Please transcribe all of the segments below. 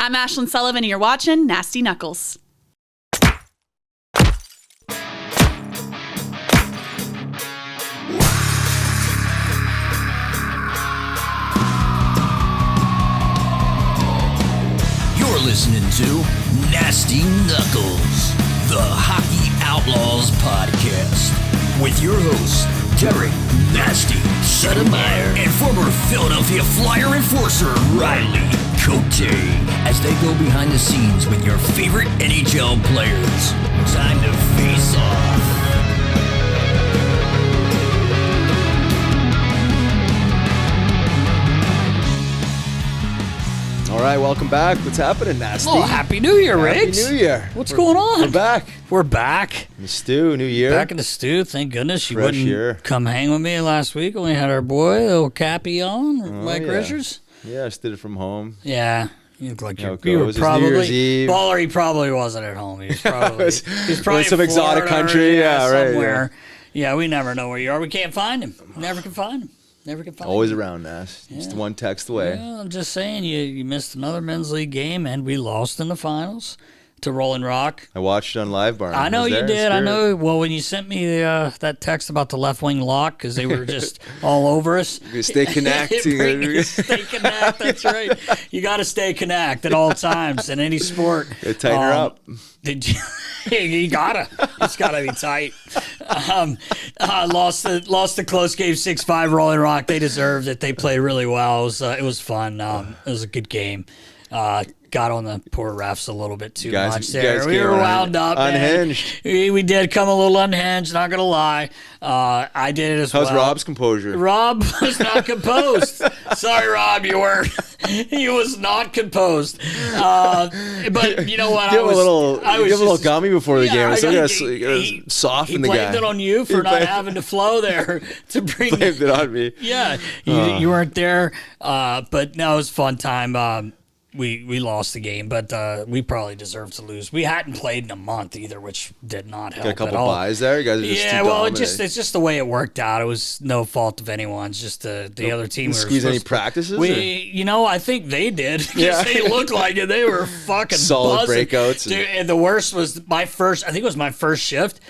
I'm Ashlyn Sullivan, and you're watching Nasty Knuckles. You're listening to Nasty Knuckles, the Hockey Outlaws podcast, with your hosts, Derek Nasty Sotomayor and former Philadelphia Flyer enforcer Riley Cote, as they go behind the scenes with your favorite NHL players. Time to face off. All right, welcome back. What's happening, Nasty? Oh, Happy New Year, Riggs. Happy New Year. What's going on? We're back. We're back. In the stew, new year. Back in the stew. Thank goodness you Fresh wouldn't year. come hang with me last week when we had our boy, little Cappy on, Mike yeah. Richards. Yeah, I just did it from home. Yeah. You look like How it you were goes. It's New Year's Eve. Baller, he probably wasn't at home. He was probably, he's probably some in exotic Florida country. or, Yeah, right, somewhere. Yeah, we never know where you are. We can't find him. Never can find him. Never can find Always him. around, Nas. Just Yeah. one text away. Well, I'm just saying, you missed another men's league game, and we lost in the finals to Rolling Rock. I watched it on Live Barn. I know was you there in did. I spirit. know. Well, when you sent me that text about the left wing lock because they were just all over us. You stay connected. Stay connect. That's right. You got to stay connect at all times in any sport. Tighten her up. Did you? You gotta. It's gotta be tight. Lost the close game 6-5. Rolling Rock. They deserved it. They played really well. It was fun. It was a good game. Got on the poor refs a little bit too much there. We were wound up. Unhinged. We did come a little unhinged, not going to lie. I did it as well. How's Rob's composure? Rob was not composed. Sorry, Rob, you were. He was not composed. But you know what? Give him a little gummy before the game. So he soften the guy. He blamed it on you for not having to flow there to bring Blamed it on me. Yeah, you weren't there. But no, it was a fun time. We lost the game, but we probably deserved to lose. We hadn't played in a month either, which did not help Got a couple at all. buys there. You guys are just Yeah, too well, dominant. it's just the way it worked out. It was no fault of anyone's. Just the other team. Squeeze any practices? I think they did. Yeah. They looked like it. They were fucking Solid buzzing. breakouts. Dude, and the worst was my first. I think it was my first shift.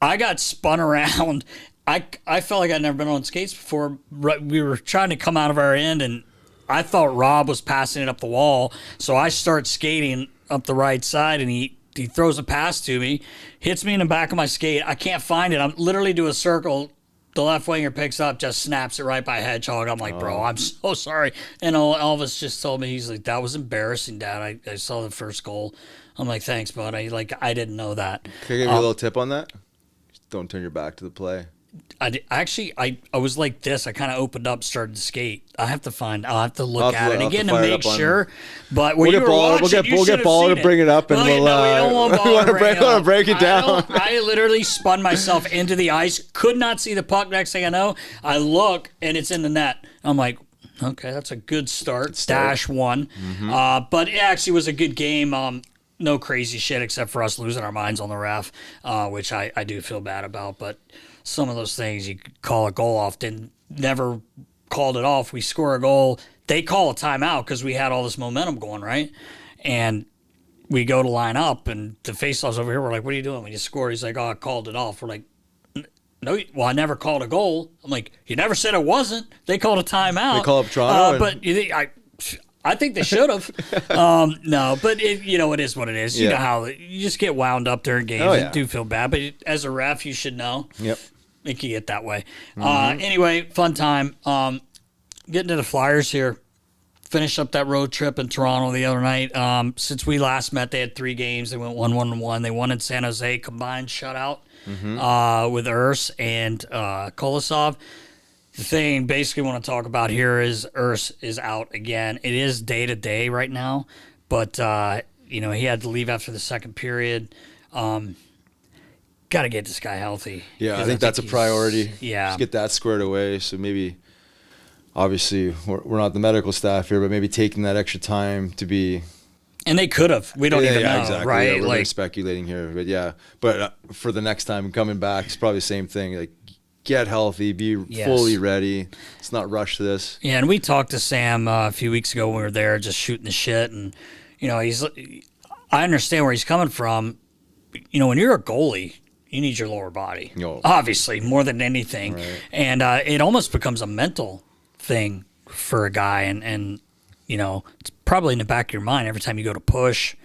I got spun around. I felt like I'd never been on skates before. We were trying to come out of our end, and I thought Rob was passing it up the wall, so I start skating up the right side, and he throws a pass to me, hits me in the back of my skate. I can't find it. I'm literally do a circle. The left winger picks up, just snaps it right by Hedgehog. I'm like, bro, I'm so sorry. And Elvis just told me, he's like, that was embarrassing, Dad. I saw the first goal. I'm like, thanks, bud. I didn't know that. Can I give you a little tip on that? Just don't turn your back to the play. I was like this. I kind of opened up, started to skate. I'll have to look at it again to make sure. But when we'll get Baller to bring it up, and we don't want Baller to break it down. I literally spun myself into the ice. Could not see the puck. Next thing I know, I look and it's in the net. I'm like, okay, that's a good start. Dash one. Mm-hmm. But it actually was a good game. No crazy shit except for us losing our minds on the ref, which I do feel bad about. But some of those things you call a goal off, never called it off. We score a goal, they call a timeout because we had all this momentum going, right? And we go to line up, and the faceoff's over here. We're like, what are you doing? We just scored. He's like, oh, I called it off. We're like, no, well, I never called a goal. I'm like, you never said it wasn't. They called a timeout. They call up Toronto. But I think they should have. No, but it is what it is. You know how you just get wound up during games. I do feel bad, but as a ref, you should know. Yep. It can get that way. Anyway, fun time. Getting to the Flyers here. Finished up that road trip in Toronto the other night. Since we last met, they had 3 games. They went 1-1-1. They won in San Jose, combined shutout with Ersson and Kolosov. The thing basically want to talk about here is Ersson is out again. It is day-to-day right now, but he had to leave after the second period. Got to get this guy healthy. Yeah, I think that's a priority. Yeah. Just get that squared away. So maybe, obviously, we're not the medical staff here, but maybe taking that extra time to be. And they could have. We don't even know, exactly. right? Yeah, we're speculating here, but yeah. But for the next time coming back, it's probably the same thing. Like, get healthy, be fully ready. Let's not rush this. Yeah, and we talked to Sam a few weeks ago when we were there just shooting the shit, and I understand where he's coming from. When you're a goalie, you need your lower body, obviously, more than anything. Right. And it almost becomes a mental thing for a guy. And it's probably in the back of your mind every time you go to push,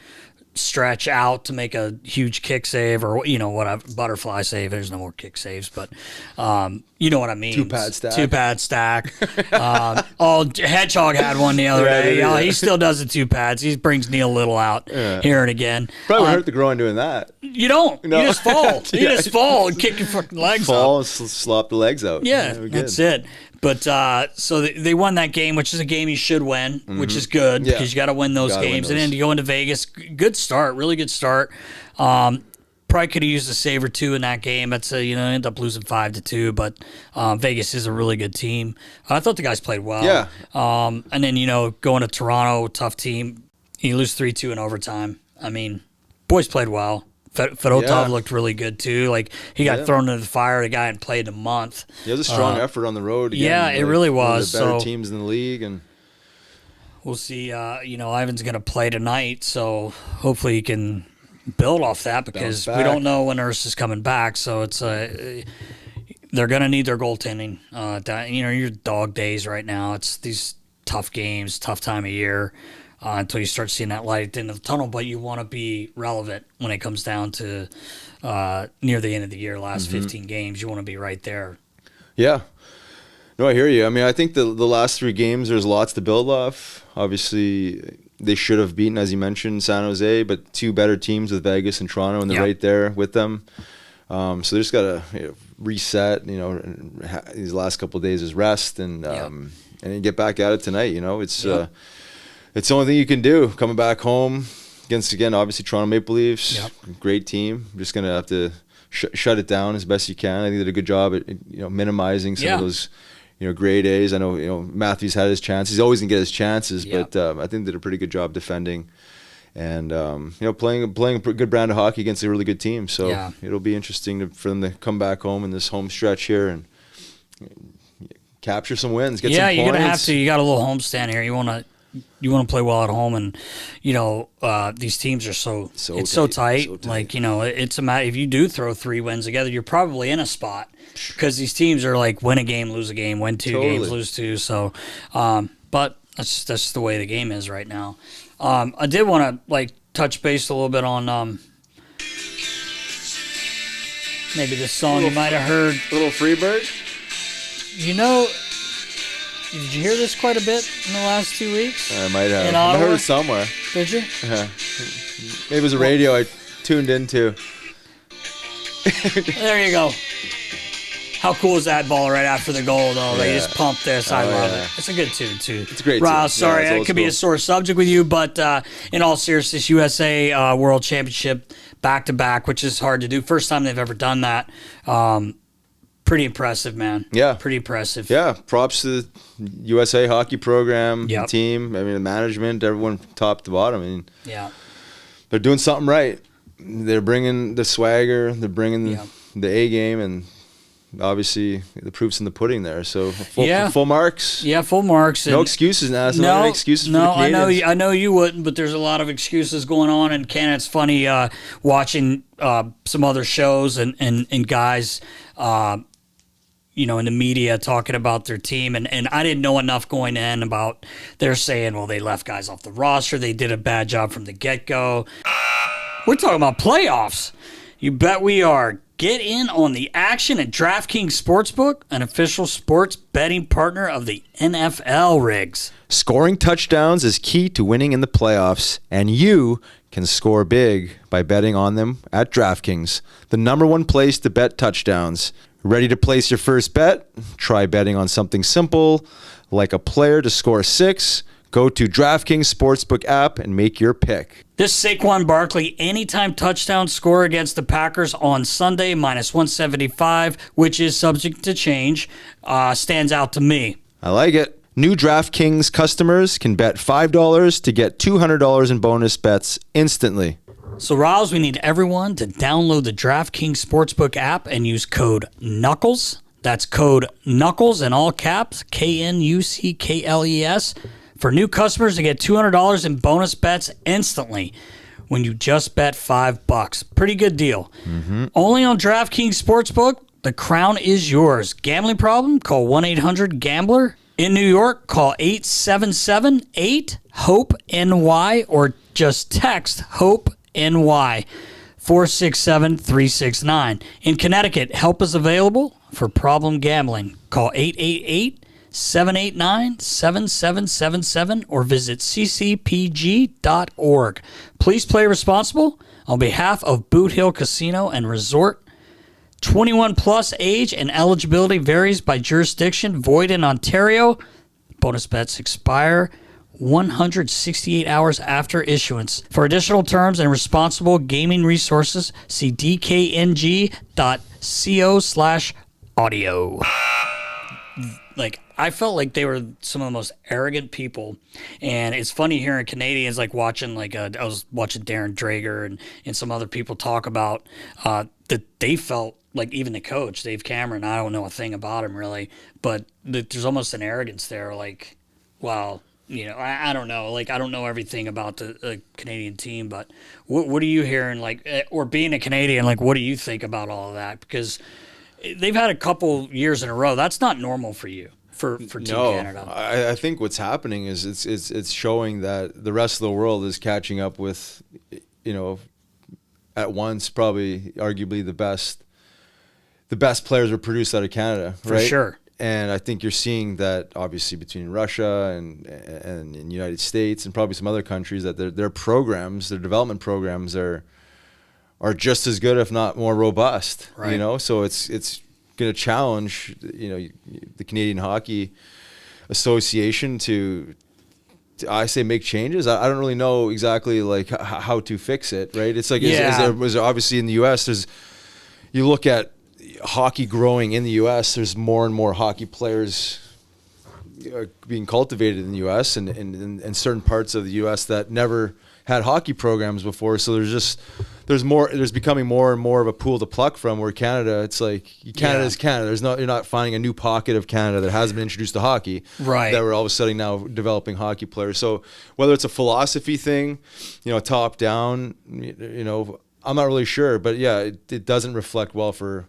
stretch out to make a huge kick save or, whatever, butterfly save. There's no more kick saves, but you know what I mean. Two-pad stack. Hedgehog had one the other day. He still does the two pads. He brings Neil Little out here and again. Probably hurt the groin doing that. You don't. No. You just fall. You just fall and kick your fucking legs fall up. and slop the legs out. Yeah, that's it. But so they won that game, which is a game you should win, which is good because you got to win those games. And then you go into Vegas, good start, really good start. Probably could have used a save or two in that game. That's end up losing 5-2, but Vegas is a really good team. I thought the guys played well. Yeah. And then going to Toronto, tough team. You lose 3-2 in overtime. I mean, boys played well. Fedotov looked really good too. Like he got thrown into the fire. The guy hadn't played in a month. It was a strong effort on the road. Again. Yeah, it really was. One of the better teams in the league, and we'll see. Ivan's going to play tonight, so hopefully he can build off that because we don't know when Ersson is coming back. So it's they're going to need their goaltending. Your dog days right now. It's these tough games, tough time of year. Until you start seeing that light at the end of the tunnel, but you want to be relevant when it comes down to near the end of the year, last 15 games. You want to be right there. Yeah. No, I hear you. I mean, I think the last 3 games, there's lots to build off. Obviously, they should have beaten, as you mentioned, San Jose, but 2 better teams with Vegas and Toronto, and they're right there with them. So they just got to reset, these last couple of days is rest and then get back at it tonight. It's the only thing you can do. Coming back home against, again, obviously Toronto Maple Leafs, great team. I'm just going to have to shut it down as best you can. I think they did a good job at minimizing some of those grade A's. I know Matthew's had his chances. He's always going to get his chances, but I think they did a pretty good job defending and playing a good brand of hockey against a really good team. So it'll be interesting for them to come back home in this home stretch here and capture some wins, get some points. Yeah, you're going to have to. You got a little homestand here. You want to play well at home, and these teams are so tight. Like it's a matter if you do throw 3 wins together, you're probably in a spot because these teams are like win a game, lose a game, win 2 games, lose 2. So, but that's the way the game is right now. I did want to touch base a little bit on maybe this song you might have heard. Little Freebird. Did you hear this quite a bit in the last 2 weeks? I might have. I heard it somewhere. Did you? Yeah. Maybe it was a radio I tuned into. There you go. How cool is that ball right after the goal, though? They just pump this. I love it. It's a good tune, too. It's a great Riles, tune. sorry, it could be a sore subject with you, but in all seriousness, USA World Championship back-to-back, which is hard to do. First time they've ever done that. Pretty impressive, man. Yeah. Pretty impressive. Yeah. Props to the USA hockey program, the team. I mean, the management, everyone top to bottom. I mean, they're doing something right. They're bringing the swagger. They're bringing the A game, and obviously the proof's in the pudding there. So full marks. Yeah, full marks. No excuses now. No excuses for the Canadiens. I know you wouldn't, but there's a lot of excuses going on in Canada. It's funny watching some other shows and guys. In the media talking about their team. And I didn't know enough going in about they're saying, well, they left guys off the roster. They did a bad job from the get-go. We're talking about playoffs. You bet we are. Get in on the action at DraftKings Sportsbook, an official sports betting partner of the NFL, Riggs. Scoring touchdowns is key to winning in the playoffs, and you can score big by betting on them at DraftKings, the #1 place to bet touchdowns. Ready to place your first bet? Try betting on something simple, like a player to score 6. Go to DraftKings Sportsbook app and make your pick. This Saquon Barkley anytime touchdown score against the Packers on Sunday, -175, which is subject to change, stands out to me. I like it. New DraftKings customers can bet $5 to get $200 in bonus bets instantly. So, Riles, we need everyone to download the DraftKings Sportsbook app and use code KNUCKLES. That's code KNUCKLES in all caps, KNUCKLES, For new customers, they get $200 in bonus bets instantly when you just bet $5. Pretty good deal. Only on DraftKings Sportsbook. The crown is yours. Gambling problem? Call 1-800-GAMBLER. In New York, call 877-8-HOPE-NY or just text HOPE-NY 467-369. In Connecticut, help is available for problem gambling. Call 888-789-7777 or visit ccpg.org. Please play responsible on behalf of Boot Hill Casino and Resort. 21 plus age and eligibility varies by jurisdiction. Void in Ontario. Bonus bets expire 168 hours after issuance. For additional terms and responsible gaming resources, see dkng.co/audio. Like, I felt like they were some of the most arrogant people, and it's funny hearing Canadians like watching I was watching Darren Drager and some other people talk about that they felt like, even the coach Dave Cameron, I don't know a thing about him really, but there's almost an arrogance there, like, well, I don't know, like, I don't know everything about the Canadian team, but what are you hearing, like, or being a Canadian, like, what do you think about all of that? Because they've had a couple years in a row. That's not normal for you, for Team Canada. I think what's happening is it's showing that the rest of the world is catching up with, at once probably arguably the best players were produced out of Canada, right? For sure. And I think you're seeing that obviously between Russia and the United States and probably some other countries, that their programs, their development programs are just as good, if not more robust. Right. So it's going to challenge the Canadian Hockey Association to I say make changes. I don't really know exactly like how to fix it. Right? It's like is there obviously in the U.S. you look at hockey growing in the U.S. There's more and more hockey players being cultivated in the U.S. and certain parts of the U.S. that never had hockey programs before. So there's becoming more and more of a pool to pluck from. Where Canada, it's like Canada's Canada. You're not finding a new pocket of Canada that hasn't been introduced to hockey. Right. That we're all of a sudden now developing hockey players. So whether it's a philosophy thing, top down, I'm not really sure, but yeah, it doesn't reflect well for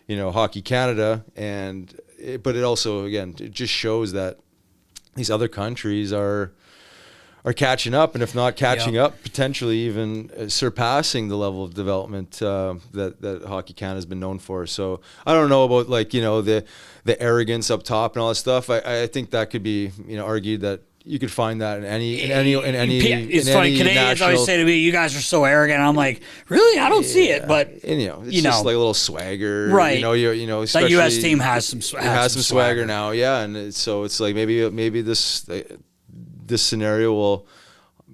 Hockey Canada, but it also, again, it just shows that these other countries are catching up, and if not catching up, potentially even surpassing the level of development that Hockey Canada has been known for. So I don't know about the arrogance up top and all that stuff. I think that could be argued that you could find that in any. It's funny. Canadians always say to me, "You guys are so arrogant." I'm like, really? I don't see it, but it's just like a little swagger, right? Especially that U.S. team has some swagger now, yeah. And so it's like maybe this scenario will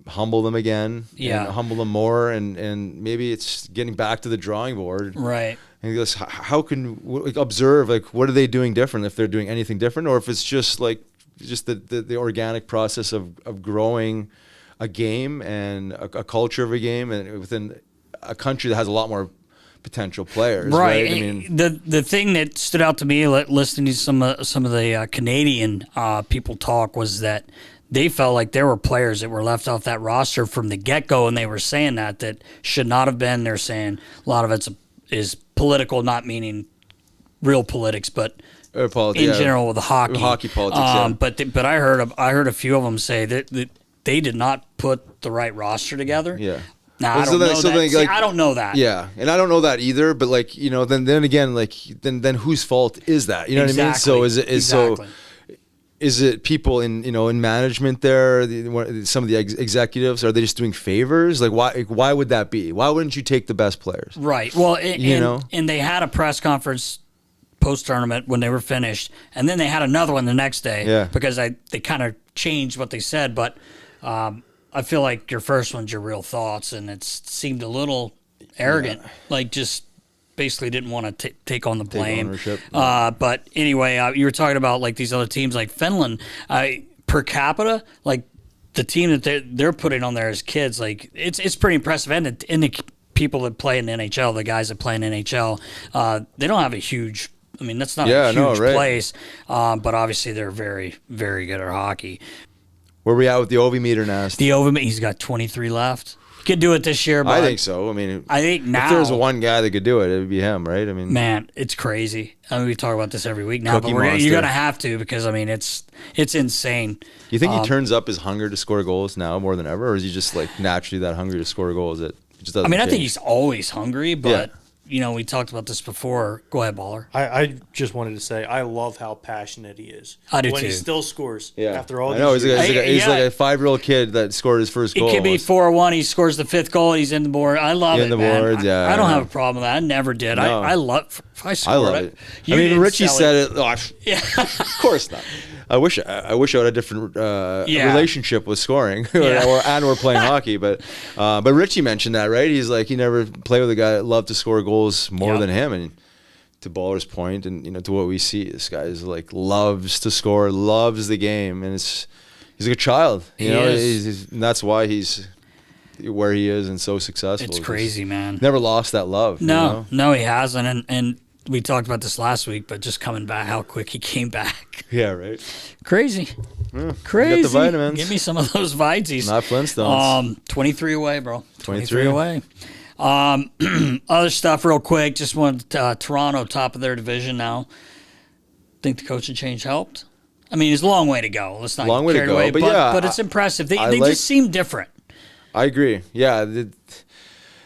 humble them again, and humble them more, and maybe it's getting back to the drawing board, right? And goes, how can observe what are they doing different, if they're doing anything different, or if it's just the organic process of growing a game and a culture of a game, and within a country that has a lot more potential players. Right. I mean, the thing that stood out to me listening to some of the Canadian people talk was that they felt like there were players that were left off that roster from the get-go, and they were saying that should not have been. They're saying a lot of it is political, not meaning real politics, but in general with the hockey politics. But I heard a few of them say that they did not put the right roster together. Yeah. Now I don't know that. I don't know that. Yeah, and I don't know that either. But then again, then whose fault is that? You know what I mean? So is it people in management there? Some of the executives, are they just doing favors? Like why would that be? Why wouldn't you take the best players? Right. Well, and they had a press conference post-tournament when they were finished, and then they had another one the next day because they kind of changed what they said, but I feel like your first one's your real thoughts, and it seemed a little arrogant, like just basically didn't want to take on the blame. But anyway, you were talking about like these other teams like Finland, per capita, like the team that they're putting on there as kids, like it's pretty impressive, and the people that play in the NHL, the guys that play in NHL, they don't have a huge. I mean, that's not a huge place, but obviously they're very, very good at hockey. Where we at with the Ovi meter, Nasty? He's got 23 left. He could do it this year, but I think so. I mean, I think now, if there's one guy that could do it, it would be him, right? I mean, man, it's crazy. I mean, we talk about this every week now, Cookie but you're Monster. going to have to because, I mean, it's insane. you think he turns up his hunger to score goals now more than ever, or is he just like naturally that hungry to score goals that it just doesn't I mean, I think change? he's always hungry, but, Yeah. you know, we talked about this before. Go ahead, Baller. I just wanted to say I love how passionate he is. I do when too. he still scores Yeah. after all I these know, he's, years. he's like Yeah. a 5-year-old kid that scored his first goal. It could be 4-1. He scores the 5th goal. He's in the board. I love In it, the man. boards, yeah, I don't I know. have a problem with that. I never did. No. I love. If I scored I love it. You I mean, didn't Richie sell said it. Oh, Yeah. of course not. I wish I had a different Yeah. relationship with scoring Yeah. or playing hockey. But Richie mentioned that, right? He's like he never played with a guy that loved to score goals more Yep. than him. And to Baller's point, and to what we see, this guy is like loves to score, loves the game, and he's like a child. You He know, is. and that's why he's where he is and so successful. It's He's crazy, man. Never lost that love. you know? No, he hasn't. And we talked about this last week, but just coming back, how quick he came back. Yeah, right. Crazy. Crazy. the vitamins. Give me some of those Vites. Not Flintstones. 23 away, bro. 23 away. Other stuff real quick. Just wanted Toronto top of their division now. Think the coaching change helped? I mean, it's a long way to go. Let's not Long get way to carried go, away, but yeah, but it's impressive. They I like- just seem different. I agree. Yeah,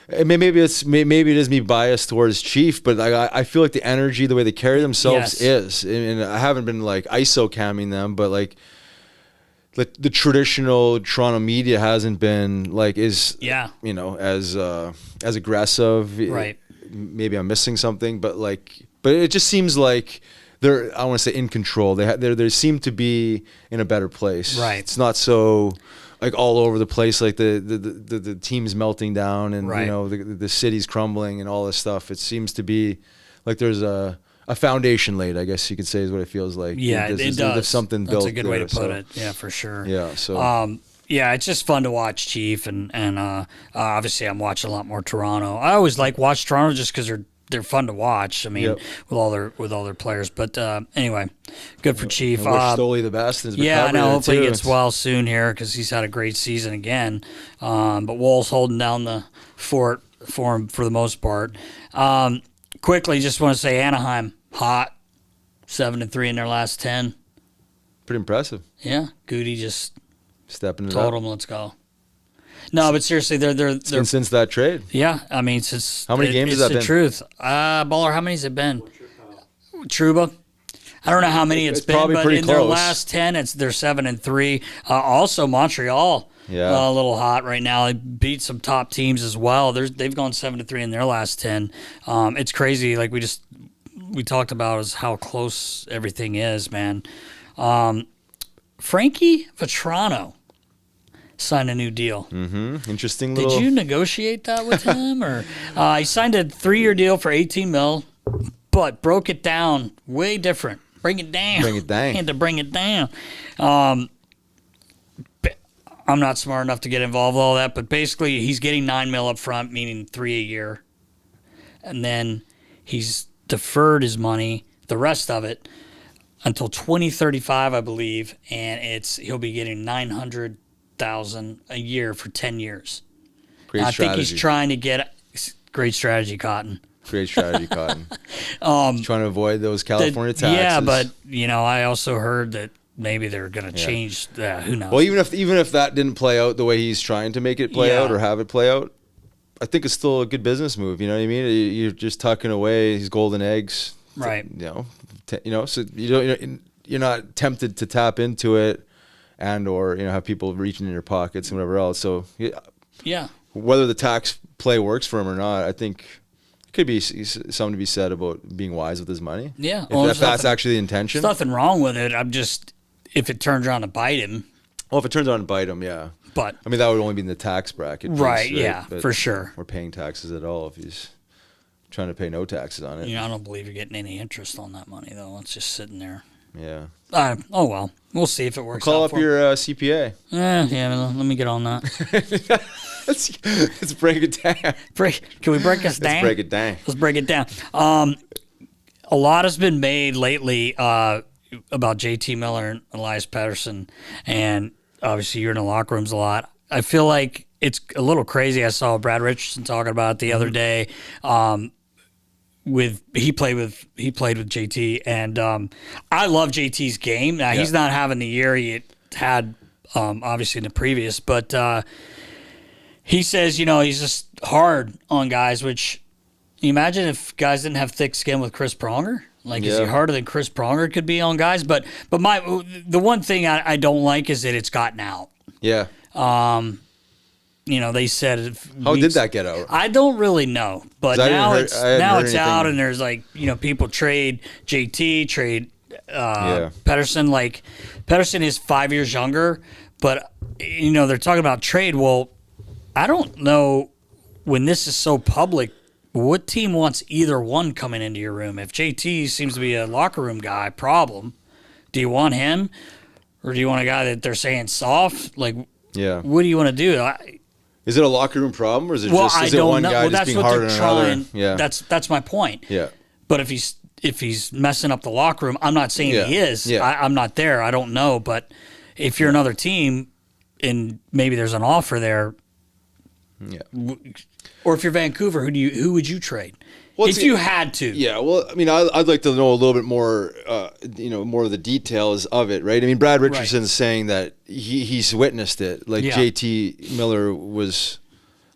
maybe it is me biased towards Chief, but I feel like the energy, the way they carry themselves Yes. is, and I haven't been like ISO camming them, but like the traditional Toronto media hasn't been like as aggressive. Right. Maybe I'm missing something, but it just seems like they're, I want to say, in control. They seem to be in a better place. Right. It's not so like all over the place, like the team's melting down and Right. the city's crumbling and all this stuff. It seems to be like there's a foundation laid, I guess you could say, is what it feels like. Yeah, it does. There's something built. That's a good way to there, put so, it. Yeah, for sure. Yeah. So Yeah, it's just fun to watch Chief, and obviously I'm watching a lot more Toronto. I always watch Toronto just because they're fun to watch. I mean, Yep. with all their players. But anyway, good for Chief. I wish Stoli the best. In his Yeah, I recovery know. there, Hopefully he too. gets well soon here because he's had a great season again. But Wool's holding down the fort for him for the most part. Quickly, just want to say Anaheim hot, 7-3 in their last 10. Pretty impressive. Yeah, Goody just Stepping it told up. them, let's go. No, but seriously, they're Since that trade. yeah. I mean, since How many games it's has that the been? truth. Baller, how many has it been? Truba. I don't know how many it's been, probably but pretty in their close. last 10, they're 7-3. Also, Montreal, Yeah. a little hot right now. They beat some top teams as well. They've gone 7-3 in their last 10. It's crazy. Like we talked about is how close everything is, man. Frankie Vatrano signed a new deal. Interesting Did little. you negotiate that with him, or he signed a 3-year deal for $18 million, but broke it down way different. Bring it down. Bring it down. Had to bring it down. I'm not smart enough to get involved with all that, but basically he's getting $9 million up front, meaning 3 a year, and then he's deferred his money, the rest of it, until 2035, I believe, and he'll be getting $900,000 a year for 10 years. Great I strategy. think he's trying to get great strategy, Cotton. Great strategy, Cotton. Trying to avoid those California taxes. Yeah, but I also heard that maybe they're going to change that. Who knows? Well, even if that didn't play out the way he's trying to make it play Yeah. out or have it play out, I think it's still a good business move. You know what I mean? You're just tucking away these golden eggs, Right. So you're not tempted to tap into it, or have people reaching in your pockets and whatever else. So Yeah. whether the tax play works for him or not, I think it could be something to be said about being wise with his money. Yeah. If, Well, if there's that's nothing- actually the intention. There's nothing wrong with it. I'm just, if it turns around to bite him, Well, if it turns out and bite him, yeah. but I mean, that would only be in the tax bracket. piece, right, yeah, But for sure. We're paying taxes at all if he's trying to pay no taxes on it. I don't believe you're getting any interest on that money though. It's just sitting there. Yeah. Oh well, we'll see if it works. Call out up for him. your CPA. Yeah. Let me get on that. Let's break it down. Can we break this down? Let's break it down. Let's break it down. A lot has been made lately about JT Miller and Elias Pettersson, and obviously you're in the locker rooms a lot. I feel like it's a little crazy. I saw Brad Richardson talking about it the other day. He played with JT, and I love JT's game. Now he's not having the year he had obviously in the previous, but he says he's just hard on guys. Which you imagine if guys didn't have thick skin with Chris Pronger. Like, is he harder than Chris Pronger could be on guys? But the one thing I don't like is that it's gotten out. Yeah. They said how did that get out? I don't really know, but now it's out, and there's people trade JT, trade Pettersson. Like Pettersson is 5 years younger, but they're talking about trade. Well, I don't know when this is so public. What team wants either one coming into your room? If JT seems to be a locker room guy, problem. Do you want him, or do you want a guy that they're saying soft? Like, what do you want to do? Is it a locker room problem, or is it one guy just being harder than another? Yeah, that's my point. Yeah, but if he's messing up the locker room, I'm not saying he is. Yeah. I'm not there. I don't know. But if you're another team, and maybe there's an offer there, or if you're Vancouver, who would you trade? Well, if you had to. Yeah, well, I mean, I'd like to know a little bit more, more of the details of it, right? I mean, Brad Richardson's saying that he's witnessed it. Like, JT Miller was,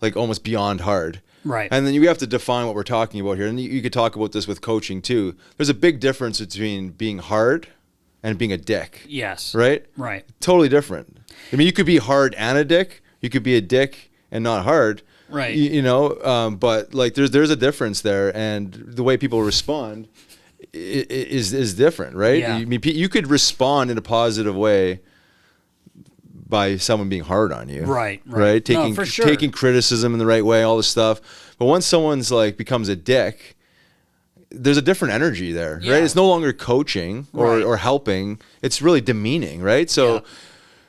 like, almost beyond hard. Right. And then you have to define what we're talking about here. And you could talk about this with coaching, too. There's a big difference between being hard and being a dick. Yes. Right? Right. Totally different. I mean, you could be hard and a dick. You could be a dick and not hard. Right. But like there's a difference there, and the way people respond is different, right? Yeah. You could respond in a positive way by someone being hard on you. Right. Taking for sure. Taking criticism in the right way, all this stuff. But once someone's like becomes a dick, there's a different energy there, right? It's no longer coaching or helping. It's really demeaning, right? So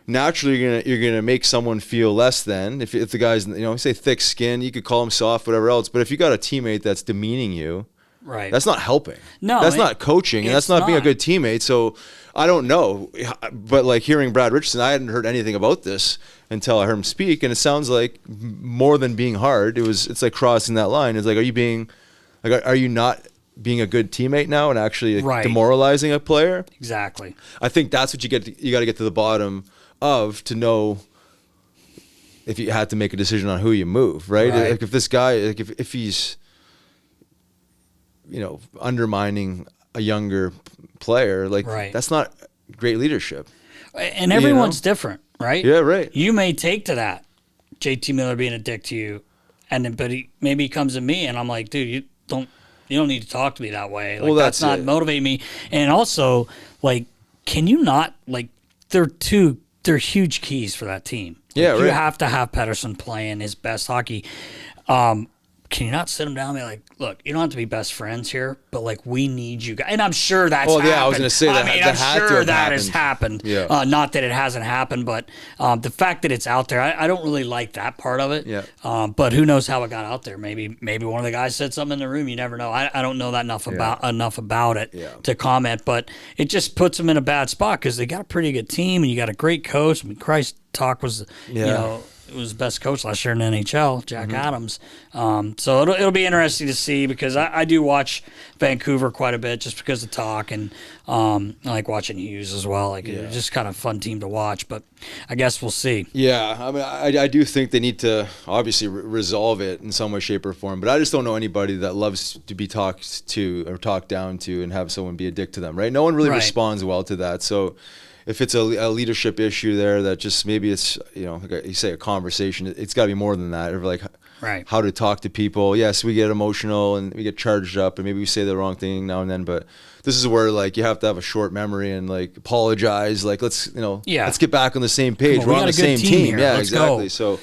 naturally you're gonna make someone feel less than if the guy's say thick skin, you could call him soft, whatever else. But if you got a teammate that's demeaning you, that's not helping. No, that's not coaching, and that's not being a good teammate. So I don't know, but like hearing Brad Richardson, I hadn't heard anything about this until I heard him speak, and it sounds like more than being hard, it's like crossing that line. It's like, are you not being a good teammate now and actually demoralizing a player? Exactly. I think that's what you got to get to the bottom of to know if you had to make a decision on who you move, right? Like if this guy, like if he's, undermining a younger player, like that's not great leadership. And everyone's different, right? Yeah, right. You may take to that, JT Miller being a dick to you, but maybe he comes to me and I'm like, dude, you don't need to talk to me that way. Like, that's not motivating me. And also, like, can you not, like, they're huge keys for that team. Yeah, You have to have Pettersson playing his best hockey. Can you not sit him down and be like, look, you don't have to be best friends here, but like we need you guys. And I'm sure that's happened. I was going to say that. I'm sure that has happened. Yeah. Not that it hasn't happened, but the fact that it's out there, I don't really like that part of it. Yeah. But who knows how it got out there? Maybe one of the guys said something in the room. You never know. I don't know that enough about it to comment, but it just puts them in a bad spot because they got a pretty good team and you got a great coach. I mean, Christ, Talk was, it was the best coach last year in the NHL, Jack Adams. So it'll be interesting to see because I do watch Vancouver quite a bit just because of Talk, and I like watching Hughes as well. It's just kind of a fun team to watch, but I guess we'll see. Yeah, I mean, I do think they need to obviously resolve it in some way, shape, or form, but I just don't know anybody that loves to be talked to or talked down to and have someone be a dick to them, right? No one really responds well to that, so if it's a leadership issue there that just maybe it's, like you say, a conversation, it's got to be more than that. Or like how to talk to people. Yes, we get emotional and we get charged up and maybe we say the wrong thing now and then, but this is where like you have to have a short memory and like apologize. Like let's get back on the same page. We're on the same team. Yeah, let's exactly. Go. So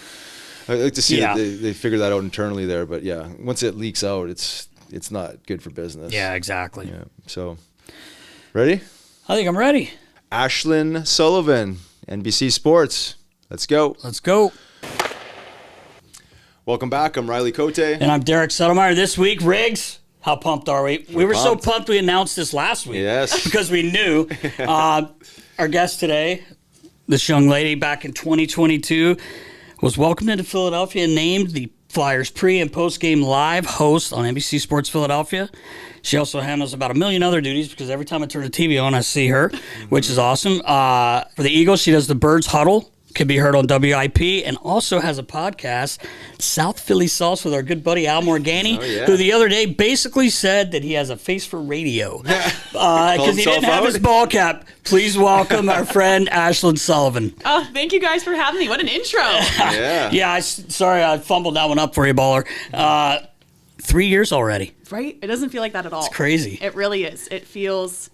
I like to see that they figure that out internally there. But yeah, once it leaks out, it's not good for business. Yeah, exactly. Yeah. So ready? I think I'm ready. Ashlyn Sullivan, NBC Sports. Let's go. Let's go. Welcome back. I'm Riley Cote. And I'm Derek Settlemeyer. This week, Riggs, how pumped are we? We were so pumped we announced this last week. Yes. Because we knew. Our guest today, This young lady back in 2022 was welcomed into Philadelphia and named the Flyers pre- and post-game live host on NBC Sports Philadelphia. She also handles about a million other duties because every time I turn the TV on, I see her, which is awesome. For the Eagles, she does the Birds Huddle. Can be heard on WIP, and also has a podcast, South Philly Sauce, with our good buddy Al Morganti, who the other day basically said that he has a face for radio because he didn't have his ball cap. Please welcome our friend Ashlyn Sullivan. Oh, thank you guys for having me. What an intro. Sorry, I fumbled that one up for you, baller. 3 years already. Right? It doesn't feel like that at all. It's crazy. It really is. It feels...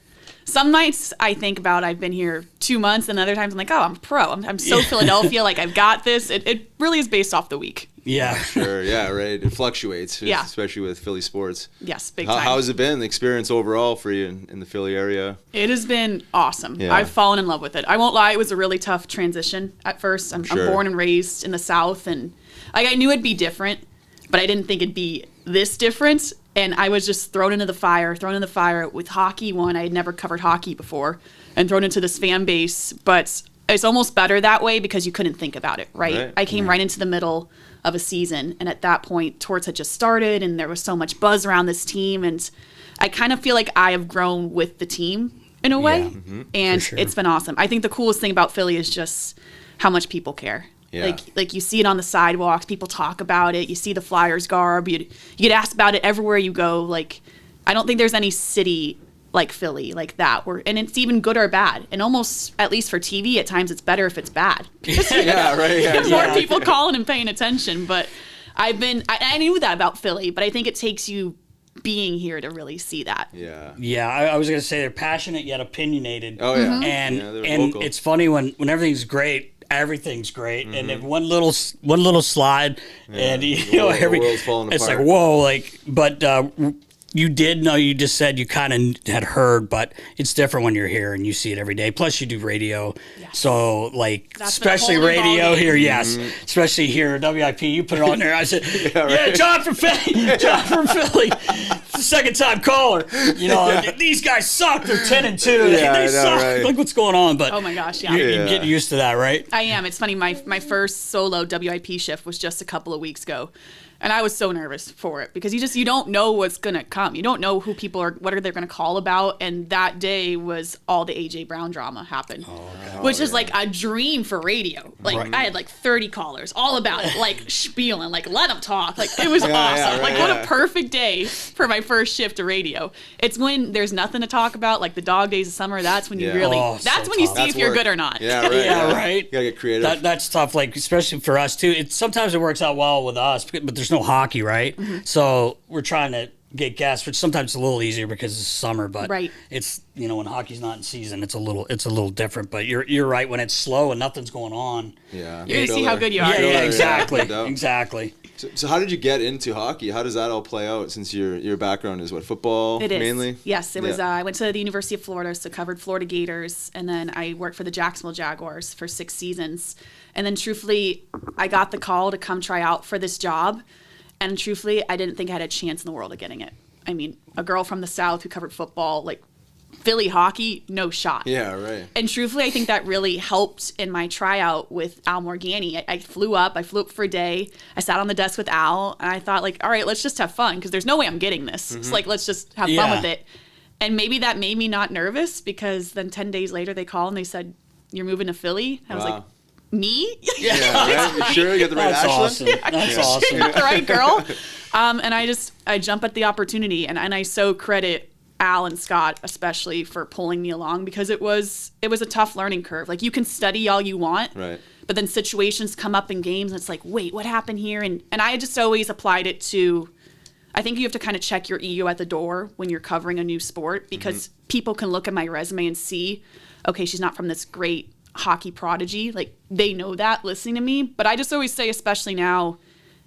Some nights I think about I've been here 2 months, and other times I'm like, oh, I'm a pro. I'm so Philadelphia, like I've got this. It really is based off the week. Yeah. Sure, yeah, right. It fluctuates, especially with Philly sports. Yes, big time. How has it been, the experience overall for you in the Philly area? It has been awesome. Yeah. I've fallen in love with it. I won't lie, it was a really tough transition at first. I'm born and raised in the South, and like I knew it'd be different, but I didn't think it'd be this different. And I was just thrown into the fire with hockey. One, I had never covered hockey before, and thrown into this fan base. But it's almost better that way because you couldn't think about it, right? I came right into the middle of a season, and at that point, Torts had just started, and there was so much buzz around this team. And I kind of feel like I have grown with the team in a way, and it's been awesome. I think the coolest thing about Philly is just how much people care. Yeah. Like you see it on the sidewalks, people talk about it, you see the Flyers garb, you get asked about it everywhere you go. Like, I don't think there's any city like Philly like that, and it's even good or bad. And almost, at least for TV, at times it's better if it's bad. There's more people calling and paying attention. But I knew that about Philly, but I think it takes you being here to really see that. Yeah, I was going to say they're passionate yet opiniated. Oh, yeah. And it's funny when everything's great, everything's great, and if one little slide, and world's falling it's apart. like whoa, but you did know, you just said you kind of had heard, but it's different when you're here and you see it every day. Plus you do radio, so that's especially radio here, especially here at WIP, you put it on there. I said, John from Philly, it's the second time caller. These guys suck. They're 10-2. They suck. Right. Like, what's going on? But oh my gosh, you get used to that, right? I am. It's funny. My first solo WIP shift was just a couple of weeks ago. And I was so nervous for it because you don't know what's going to come. You don't know who people are, what are they going to call about. And that day was all the AJ Brown drama happened, which is like a dream for radio. Like I had like 30 callers all about it, like spieling, like let them talk. Like it was awesome. Like what a perfect day for my first shift to radio. It's when there's nothing to talk about, like the dog days of summer. That's when you really, that's when you see if you're good or not. Yeah, right. Right. You gotta get creative. That's tough. Like especially for us too. Sometimes it works out well with us, but there's no hockey, right? So we're trying to get guests, which sometimes it's a little easier because it's summer, but it's when hockey's not in season, it's a little different. But you're right, when it's slow and nothing's going on, you're gonna see how good you are. Exactly. So how did you get into hockey? How does that all play out, since your background is football mainly? Yes, it was. I went to the University of Florida, so covered Florida Gators, and then I worked for the Jacksonville Jaguars for 6 seasons. And then truthfully, I got the call to come try out for this job. And truthfully, I didn't think I had a chance in the world of getting it. I mean, a girl from the South who covered football, like Philly hockey, no shot. Yeah, right. And truthfully, I think that really helped in my tryout with Al Morganti. I flew up for a day. I sat on the desk with Al, and I thought, like, all right, let's just have fun, because there's no way I'm getting this. It's like, let's just have fun with it. And maybe that made me not nervous, because then 10 days later they called and they said, you're moving to Philly? I was like, me? Right? You sure you got the right Ashlyn? Awesome. That's awesome. Got the right girl. And I jump at the opportunity, and I so credit Al and Scott especially for pulling me along, because it was a tough learning curve. Like, you can study all you want, right, but then situations come up in games and it's like, wait, what happened here? And I just always applied it to, I think you have to kind of check your ego at the door when you're covering a new sport, because people can look at my resume and see, okay, she's not from this great hockey prodigy. Like, they know that listening to me. But I just always say, especially now,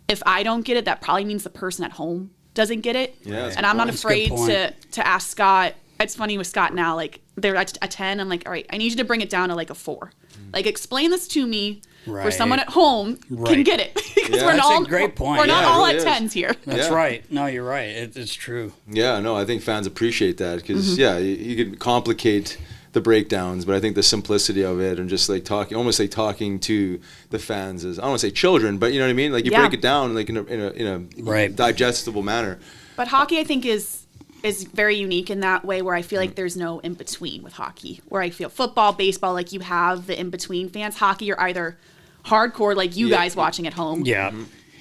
if I don't get it, that probably means the person at home doesn't get it. Yeah, and I'm not afraid to ask Scott. It's funny with Scott now, like, they're at a 10. I'm like, all right, I need you to bring it down to like a 4. Like, explain this to me for someone at home can get it. Because we're that's a great point. We're not all really at 10s here. That's right. No, you're right. It's true. Yeah, no, I think fans appreciate that, because, you can complicate the breakdowns, but I think the simplicity of it and just like talking to the fans is, I don't want to say children, but you know what I mean? Like you break it down like in a digestible manner. But hockey, I think, is very unique in that way where I feel like there's no in-between with hockey. Where I feel football, baseball, like you have the in-between fans. Hockey, you're either hardcore like you guys watching at home. Yeah.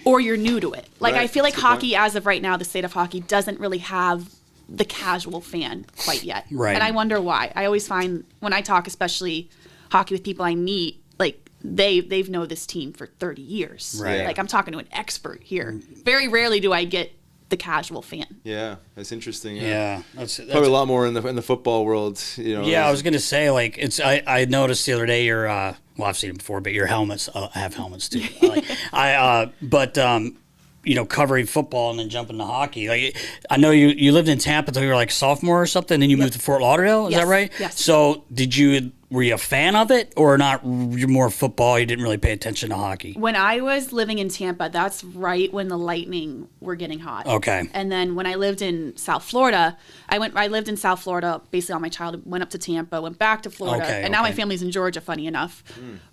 Or you're new to it. Like Right. I feel like That's a good hockey, as of right now, the state of hockey doesn't really have the casual fan quite yet. Right. And I wonder why. I always find when I talk, especially hockey with people I meet, like they've known this team for 30 years. Right. Like I'm talking to an expert here. Very rarely do I get the casual fan. Yeah, that's interesting. Yeah. That's Probably a lot more in the football world, you know. Yeah, I was gonna say like it's. I noticed the other day your well, I've seen them before, but your helmets. I have helmets too. You know, covering football and then jumping to hockey. Like I know you lived in Tampa until you were like sophomore or something, then you moved to Fort Lauderdale. Is Yes, that right? yes. So were you a fan of it or not? You're more football. You didn't really pay attention to hockey. When I was living in Tampa, that's right when the Lightning were getting hot. Okay. And then when I lived in South Florida, I lived in South Florida basically all my childhood, went up to Tampa, went back to Florida, Okay, and now my okay. family's in Georgia, funny enough.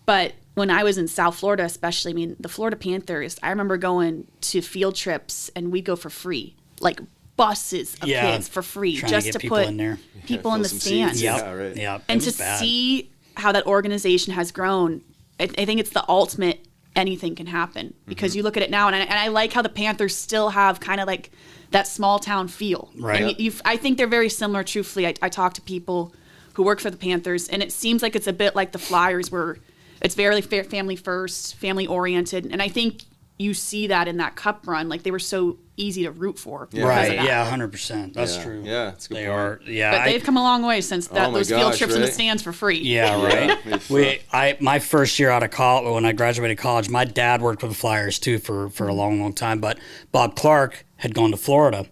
But when I was in South Florida especially, I mean, the Florida Panthers, I remember going to field trips and we'd go for free. Like buses of kids for free Trying just to to get people put in there. people Yeah, in the fill some seats. stands. Yeah. Yep. right. Yep. And It to was bad. see how that organization has grown, I think it's the ultimate anything can happen because you look at it now, and I like how the Panthers still have kind of like that small town feel. Right. And I think they're very similar, truthfully. I talk to people who work for the Panthers, and it seems like it's a bit like the Flyers where it's very family first, family oriented, and I think you see that in that cup run. Like they were so easy to root for. because of Right. that. Yeah. 100%. That's Yeah. true. Yeah, it's a good They point. are. Yeah. But they've come a long way since Oh my those field gosh, trips in the right? stands for free. Yeah, right. it's, My first year out of college, when I graduated college, my dad worked with the Flyers too for a long, long time. But Bob Clark had gone to Florida,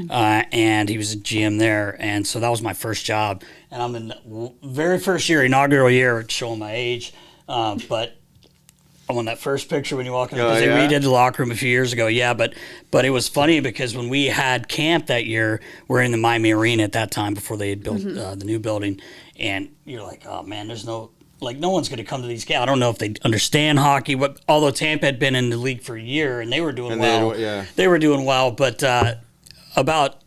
and he was a GM there, and so that was my first job. And I'm in the very first year, inaugural year, showing my age, but. On that first picture when you walk in, because they redid the locker room a few years ago. Yeah, but it was funny because when we had camp that year, we're in the Miami Arena at that time before they had built the new building, and you're like, oh man, there's no one's going to come to these games. I don't know if they understand hockey. Although Tampa had been in the league for a year and they were doing well. They were doing well, but about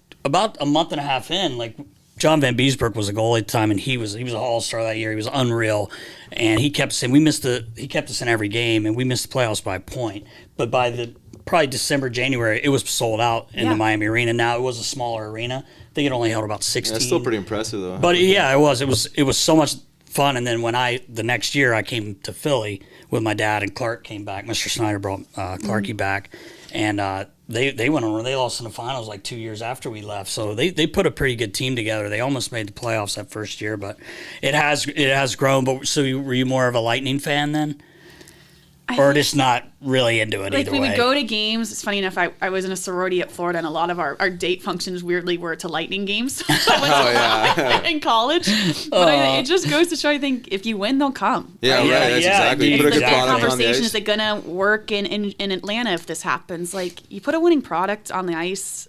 a month and a half in, like. John Van Beesbroek was a goalie at the time, and he was an all-star that year. He was unreal, and he kept saying he kept us in every game, and we missed the playoffs by a point. But by probably December, January, it was sold out in the Miami Arena. Now it was a smaller arena. I think it only held about 16. That's still pretty impressive, though. But yeah, it was. It was so much fun. And then when the next year I came to Philly with my dad, and Clark came back. Mr. Snyder brought Clarky back, and they went on. They lost in the finals like 2 years after we left. So they put a pretty good team together. They almost made the playoffs that first year, but it has grown. But so were you more of a Lightning fan then? Or just not really into it Like either we way? would go to games. It's funny enough. I was in a sorority at Florida, and a lot of our date functions weirdly were to Lightning games. In college, but it just goes to show. I think if you win, they'll come. Yeah, right? right. That's exactly. You It's put a the good big product on the conversation: ice. is it gonna work in Atlanta if this happens? Like you put a winning product on the ice.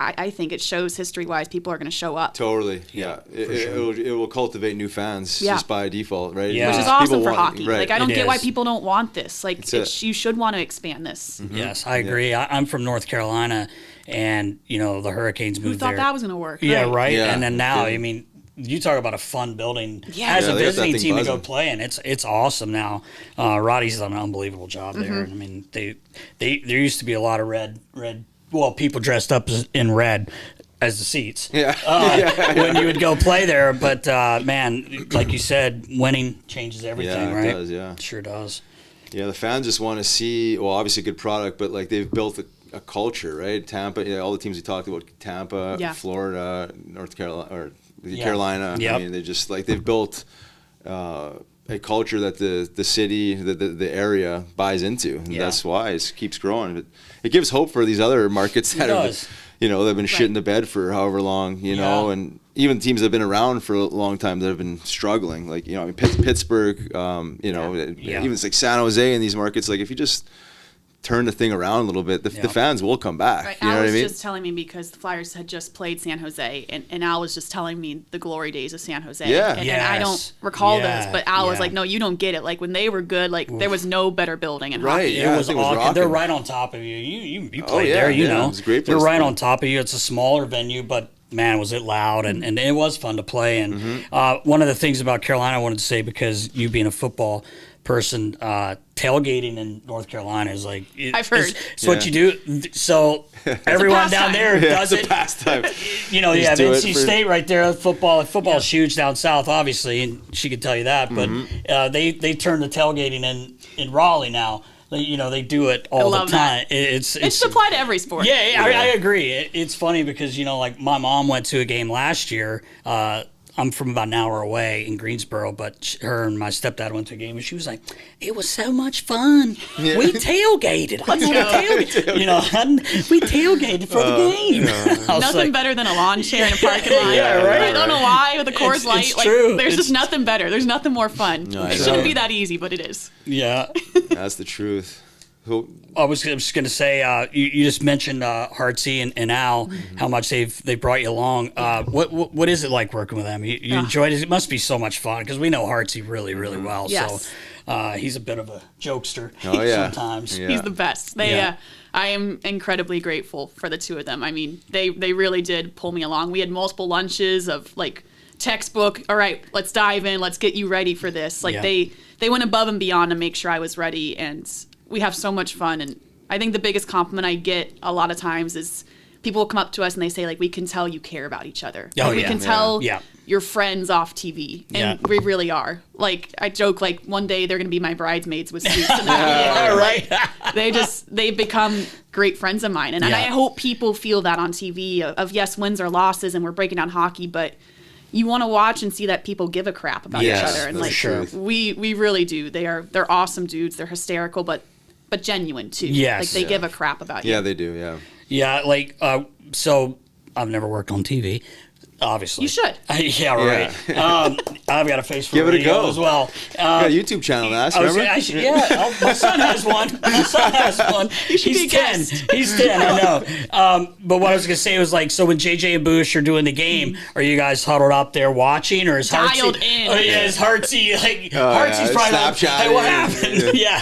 I think it shows history-wise people are going to show up. Totally, yeah. It will cultivate new fans just by default, right? Yeah. Which is People awesome for want- hockey. Right. Like I don't It get why is. people don't want this. Like It's you should want to expand this. Yes, I agree. I'm from North Carolina, and the Hurricanes Who moved thought there. that was going to work? Yeah, right. Yeah. And then now, Yeah. I mean, you talk about a fun building Yeah. as Yeah, a they got that visiting thing team to go buzzing. play, and it's awesome now. Roddy's done an unbelievable job there. I mean, there used to be a lot of red. Well, people dressed up in red as the seats. Yeah. When you would go play there, but man, like you said, winning changes everything, Yeah, it right? does, yeah. It sure does. Yeah, the fans just want to see, well, obviously a good product, but like they've built a culture, right? Tampa, all the teams we talked about, Tampa, Florida, North Carolina, or Carolina. Yep. I mean, they've built a culture that the city, the area buys into, and that's why it keeps growing. It gives hope for these other markets that does. they've been shit in the bed for however long, and even teams that have been around for a long time that have been struggling, like Pittsburgh, even it's like San Jose and these markets. Like if you just turn the thing around a little bit, the fans will come back. Right. You know Al what I was mean? just telling me because the Flyers had just played San Jose, and Al was just telling me the glory days of San Jose. Yeah. And I don't recall those, but Al was yeah. like, no, you don't get it. Like, when they were good, like, there was no better building in Right, hockey. yeah. It was I think it was awesome. They're rocking. right on top of you. You played yeah, there, you yeah. know. It was a great They're place to right play. on top of you. It's a smaller venue, but man, was it loud, and it was fun to play. And one of the things about Carolina I wanted to say, because you being a football person, tailgating in North Carolina is like I've heard. It's what you do. So everyone down pastime. there does it's it. a pastime. You know, you Just have do it NC for- State right there. Football's huge down south, obviously, and she could tell you that. But they turn the tailgating in Raleigh now. They do it all the love time. that. It should apply to every sport. Yeah, I agree. It's funny because, like my mom went to a game last year. I'm from about an hour away in Greensboro, but her and my stepdad went to a game, and she was like, "It was so much fun. Yeah. We tailgated. I want to tailgate. We tailgated for the game." I was Nothing like, better than a lawn chair in a parking lot. Yeah, right, I don't know why with a Coors Light. it's Like, true. there's just nothing better. There's nothing more fun. No, I it know. shouldn't be that easy, but it is. Yeah. That's the truth. I was just going to say, you just mentioned Hartsey and Al, how much they've brought you along. What is it like working with them? You enjoyed it? It must be so much fun, because we know Hartsey really, really well. Yes. So he's a bit of a jokester sometimes. Yeah. He's the best. I am incredibly grateful for the two of them. I mean, they really did pull me along. We had multiple lunches of like textbook. All right, let's dive in. Let's get you ready for this. Like they went above and beyond to make sure I was ready, and we have so much fun. And I think the biggest compliment I get a lot of times is people will come up to us and they say, like, we can tell you care about each other. Oh, Like, we yeah. can tell Yeah. you're friends off TV. And we really are. Like, I joke, like, one day they're going to be my bridesmaids with suits. And right. they've become great friends of mine. And I hope people feel that on TV of yes, wins or losses, and we're breaking down hockey, but you want to watch and see that people give a crap about each other. And that's like, true. we really do. They're awesome dudes. They're hysterical, but genuine too. Yes. Like, they give a crap about you. Yeah, they do. Yeah. Yeah, like, so I've never worked on TV, obviously. You should. Yeah, right. I've got a face for Give it a radio go. as well. You got a YouTube channel, Ash, remember? My son has one. He's be a 10. guest. He's 10, I know. But what I was going to say was, like, so when JJ and Bush are doing the game, are you guys huddled up there watching, or is Dialed Hartsey? in. Oh, yeah, is Hartsey, like, Oh, Hartsey's yeah, probably like, Snapchat hey, what in. happened? Yeah.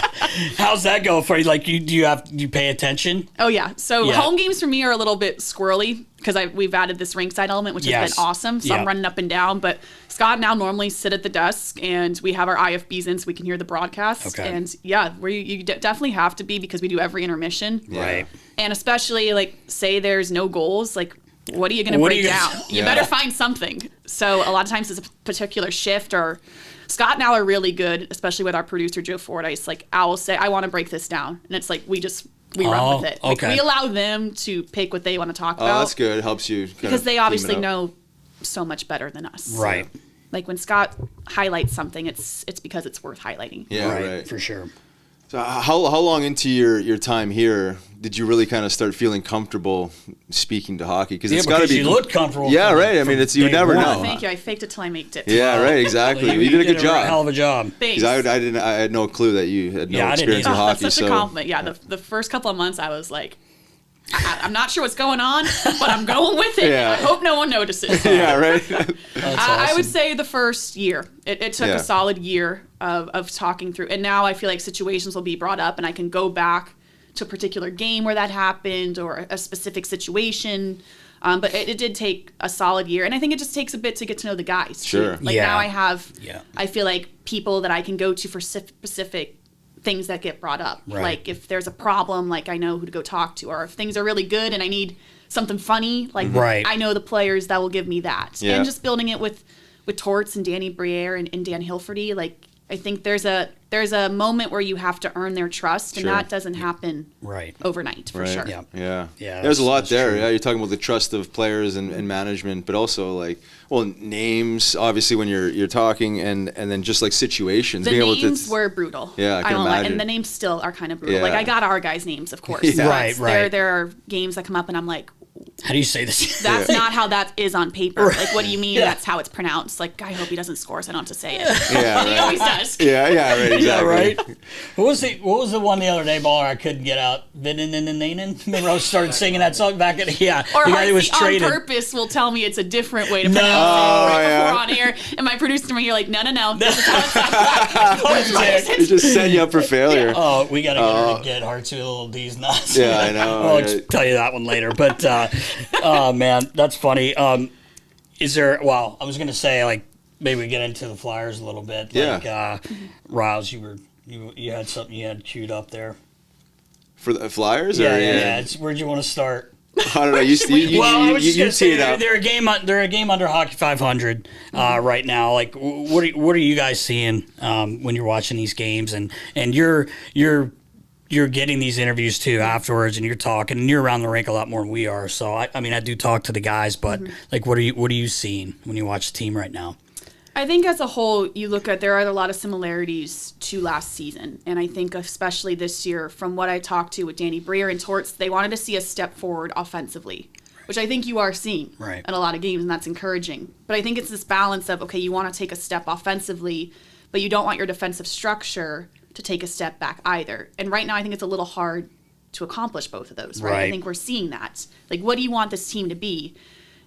How's that go for you? Like, do you pay attention? Oh yeah. So Yeah. home games for me are a little bit squirrely because we've added this ringside element, which has been awesome. So I'm running up and down. But Scott and Al normally sit at the desk, and we have our IFBs in so we can hear the broadcast. Okay. And yeah, you definitely have to be, because we do every intermission. Right. And especially, like, say there's no goals, like, what are you going to What are break you down? gonna- You better find something. So a lot of times it's a particular shift, or Scott and Al are really good, especially with our producer Joe Fordyce. Like, Al will say, I want to break this down. And it's like, we run with it. Like, okay. we allow them to pick what they want to talk Oh, about. that's good. It helps you. Because they obviously know so much better than us. Right. Like, when Scott highlights something, it's because it's worth highlighting. Yeah, right. For sure. So how long into your time here did you really kind of start feeling comfortable speaking to hockey? Because it's got to because be. you look comfortable. Yeah, from- right. I mean, from it's you day never one. know. Thank you. I faked it till I made it. Yeah, right. Exactly. You You did a good hell job. of a job. Thanks. Because I had no clue that you had no Yeah, I didn't experience with either. hockey. That's such so a compliment. Yeah, the first couple of months I was like, I'm not sure what's going on, but I'm going with it. Yeah. I hope no one notices. yeah, right. I would say the first year. It took Yeah. a solid year of talking through. And now I feel like situations will be brought up, and I can go back to a particular game where that happened, or a specific situation. But it did take a solid year. And I think it just takes a bit to get to know the guys, too. Sure. Like, Yeah. now I have, Yeah. I feel like, people that I can go to for specific things that get brought up. Right. Like, if there's a problem, like, I know who to go talk to. Or if things are really good and I need something funny, like, Right. I know the players that will give me that. Yeah. And just building it with Torts and Danny Briere and Dan Hilferty, like, I think there's a moment where you have to earn their trust, and Sure. that doesn't happen Right. overnight, for Right. sure. Yeah. Yeah. Yeah, There's a lot that's there. true. Yeah, you're talking about the trust of players and management, but also like, well, names obviously when you're talking, and then just like situations. The being names able to, were brutal. Yeah, I can don't lie. imagine. And the names still are kind of brutal. Yeah. Like, I got our guys' names, of course. Yeah. but Right, right. There are games that come up, and I'm like, How do you say this? That's not how that is on paper. Like, what do you mean that's how it's pronounced? Like, I hope he doesn't score, so I don't have to say it. Yeah, He always does. Yeah, right, exactly. Yeah, right. What was the one the other day, baller, I couldn't get out? Remember I started singing that song back at Or the guy who was on traded. purpose will tell me it's a different way to pronounce it before on air. And my producer and you're like, no. This is how it sounds. He just setting you up for failure. Oh, we got to get her to get Hartnell D's nuts. Yeah, I know. I'll tell you that one later. But, oh, man, that's funny. Is there, well, I was going to say, like, maybe we get into the Flyers a little bit. Yeah. Like, Riles, you had something you had queued up there. For the Flyers? Yeah. Where'd you want to start? I don't know. You tee it up. They're a game under Hockey 500 right now. Like, what are you guys seeing when you're watching these games? And you're getting these interviews too afterwards, and you're talking, and you're around the rink a lot more than we are. So I mean, I do talk to the guys, but like, what are you seeing when you watch the team right now? I think as a whole, you look at, there are a lot of similarities to last season. And I think especially this year, from what I talked to with Danny Briere and Torts, they wanted to see a step forward offensively, which I think you are seeing in a lot of games, and that's encouraging. But I think it's this balance of, okay, you want to take a step offensively, but you don't want your defensive structure to take a step back either. And right now, I think it's a little hard to accomplish both of those, right? I think we're seeing that. Like, what do you want this team to be?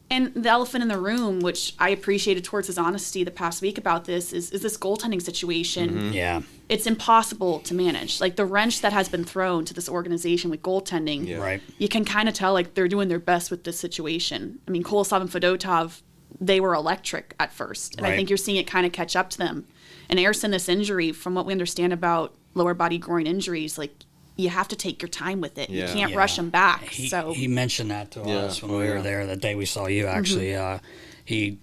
And the elephant in the room, which I appreciated Torts' honesty the past week about this, is this goaltending situation. Yeah. It's impossible to manage. Like, the wrench that has been thrown to this organization with goaltending, you can kind of tell, like, they're doing their best with this situation. I mean, Kolosov and Fedotov, they were electric at first. And I think you're seeing it kind of catch up to them. And Ersson, this injury, from what we understand about lower body groin injuries, like, you have to take your time with it. You can't rush him back. He mentioned that to us when we were there the day we saw you. Actually, he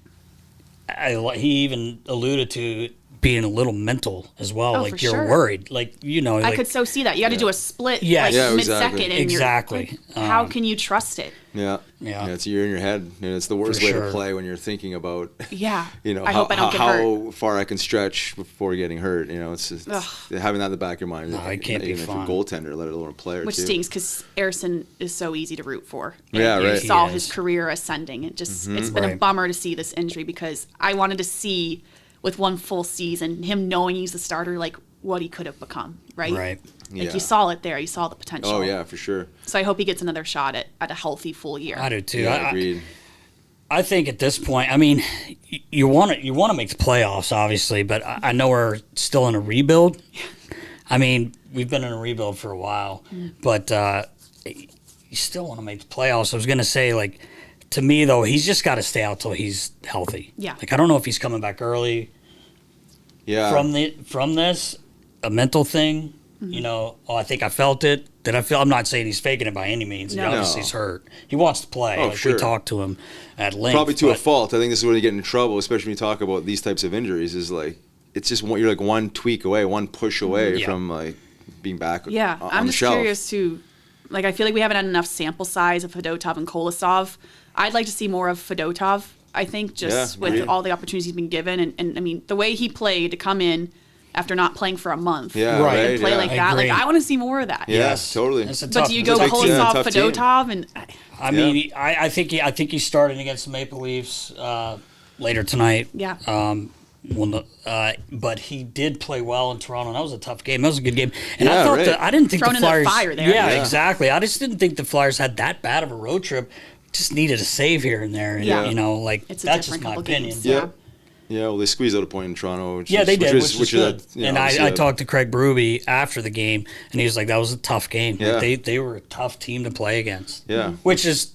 even alluded to being a little mental as well. Oh, like, you're worried. Like, you know, I could so see that. You got to do a split mid-second. And exactly. How can you trust it? Yeah. It's you're in your head, and it's the worst way to play when you're thinking about. You know, how far I can stretch before getting hurt. You know, it's just having that in the back of your mind. No, it can't be even fun. If you're a goaltender, let alone a player. Which stinks because Ersson is so easy to root for. You saw his career ascending. It just it's been a bummer to see this injury because I wanted to see with one full season him knowing he's the starter, like what he could have become. Right. Like, you saw it there. You saw the potential. Oh, yeah, for sure. So I hope he gets another shot at a healthy full year. I do, too. Yeah, agreed. I think at this point, I mean, you want to make the playoffs, obviously, but I know we're still in a rebuild. I mean, we've been in a rebuild for a while, but you still want to make the playoffs. I was going to say, like, to me, though, he's just got to stay out till he's healthy. Yeah. Like, I don't know if he's coming back early. Yeah. From this, a mental thing. You know, I think I felt it. Did I feel? I'm not saying he's faking it by any means. No. Obviously, he's hurt. He wants to play. Oh, like, sure. We talked to him at length. Probably to a fault. I think this is where you get in trouble, especially when you talk about these types of injuries. Is like it's just you're like one tweak away, one push away from like being back. Yeah, on I'm the just shelf. curious too. Like, I feel like we haven't had enough sample size of Fedotov and Kolosov. I'd like to see more of Fedotov. I think just with all the opportunities he's been given, and I mean the way he played to come in after not playing for a month, and play like that. Like, I want to see do that. Yes, totally. But do you go Kolosov, Fedotov, and I mean, I think he's starting against the Maple Leafs later tonight. Yeah. But he did play well in Toronto. And that was a tough game. That was a good game. And I thought I didn't think thrown the Flyers. in the fire there. Yeah, exactly. I just didn't think the Flyers had that bad of a road trip. Just needed a save here and there. And, you know, like, it's that's just my opinion. Games. Yeah, well, they squeezed out a point in Toronto. They did, which was good. You know, and I talked to Craig Berube after the game, and he was like, that was a tough game. Yeah. Like, they were a tough team to play against. Yeah. Which is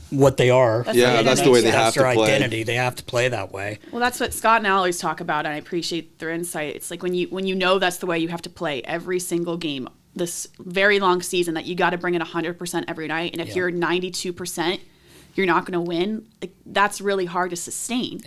what they are. That's the way they have to play. That's their identity. They have to play that way. Well, that's what Scott and I always talk about, and I appreciate their insight. It's like when you know that's the way you have to play every single game, this very long season, that you got to bring it 100% every night, and if you're 92%, you're not going to win. Like, that's really hard to sustain.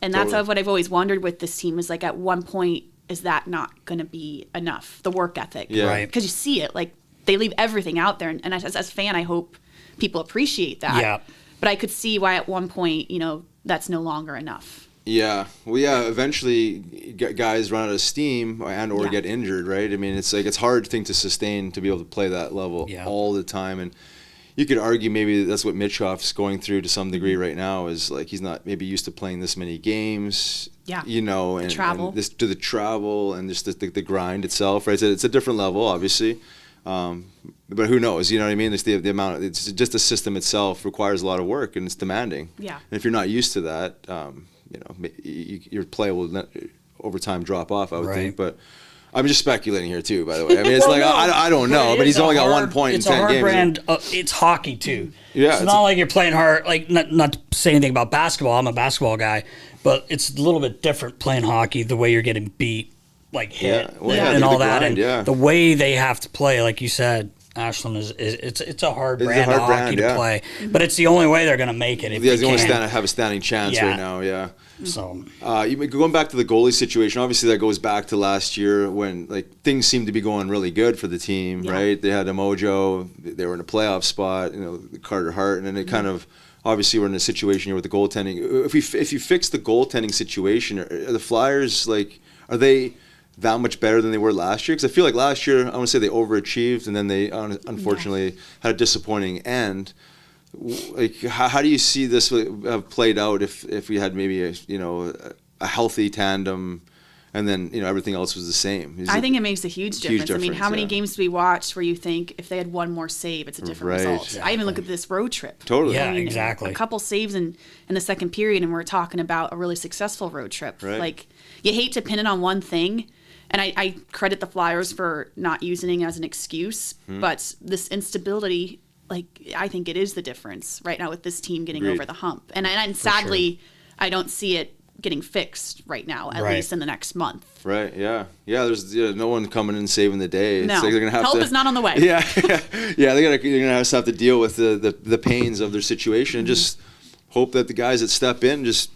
And that's what I've always wondered with this team is, like, at one point, is that not going to be enough? The work ethic. Right. Because you see it. Like, they leave everything out there. And as a fan, I hope people appreciate that. Yeah. But I could see why at one point, you know, that's no longer enough. Yeah. Well, eventually guys run out of steam or get injured, right? I mean, it's like it's a hard thing to sustain to be able to play that level all the time. And you could argue maybe that's what Mitchkov's going through to some degree right now, is like he's not maybe used to playing this many games. Yeah. You know, and travel. And the travel and just the grind itself, right? It's a different level, obviously. But who knows? You know what I mean? It's the amount. It's just the system itself requires a lot of work and it's demanding. Yeah. And if you're not used to that, you know, your play will over time drop off, I would think. But I'm just speculating here too, by the way. I mean, it's I don't know, but he's only got 1 point in 10 games. It's a hard brand. It's hockey too. Yeah, it's not like you're playing hard. Like not to say anything about basketball. I'm a basketball guy, but it's a little bit different playing hockey. The way you're getting beat, like hit, and all that, grind, and the way they have to play, like you said, Ashlyn, it's a hard brand of hockey to play. But it's the only way they're going to make it. They only have a standing chance right now. Yeah. So going back to the goalie situation, obviously that goes back to last year when like things seemed to be going really good for the team, right? They had a mojo, they were in a playoff spot, you know, Carter Hart, and then it kind of obviously we're in a situation here with the goaltending. If you fix the goaltending situation, are the Flyers are they that much better than they were last year? Because I feel like last year I want to say they overachieved and then they unfortunately had a disappointing end. Like how do you see this have played out if we had maybe a healthy tandem and then everything else was the same? I think it makes a huge difference. I mean, how many games do we watch where you think if they had one more save, it's a different result? Exactly. I even look at this road trip. Totally. Yeah, I mean, exactly. A couple saves in the second period, and we're talking about a really successful road trip. Right. Like, you hate to pin it on one thing, and I credit the Flyers for not using it as an excuse, but this instability, like, I think it is the difference right now with this team getting over the hump. And sadly, I don't see it getting fixed right now, at least in the next month. Right, yeah. Yeah, there's no one coming in saving the day. It's No, like they're gonna have help is not on the way. Yeah, yeah. They're gonna have to deal with the pains of their situation and just hope that the guys that step in just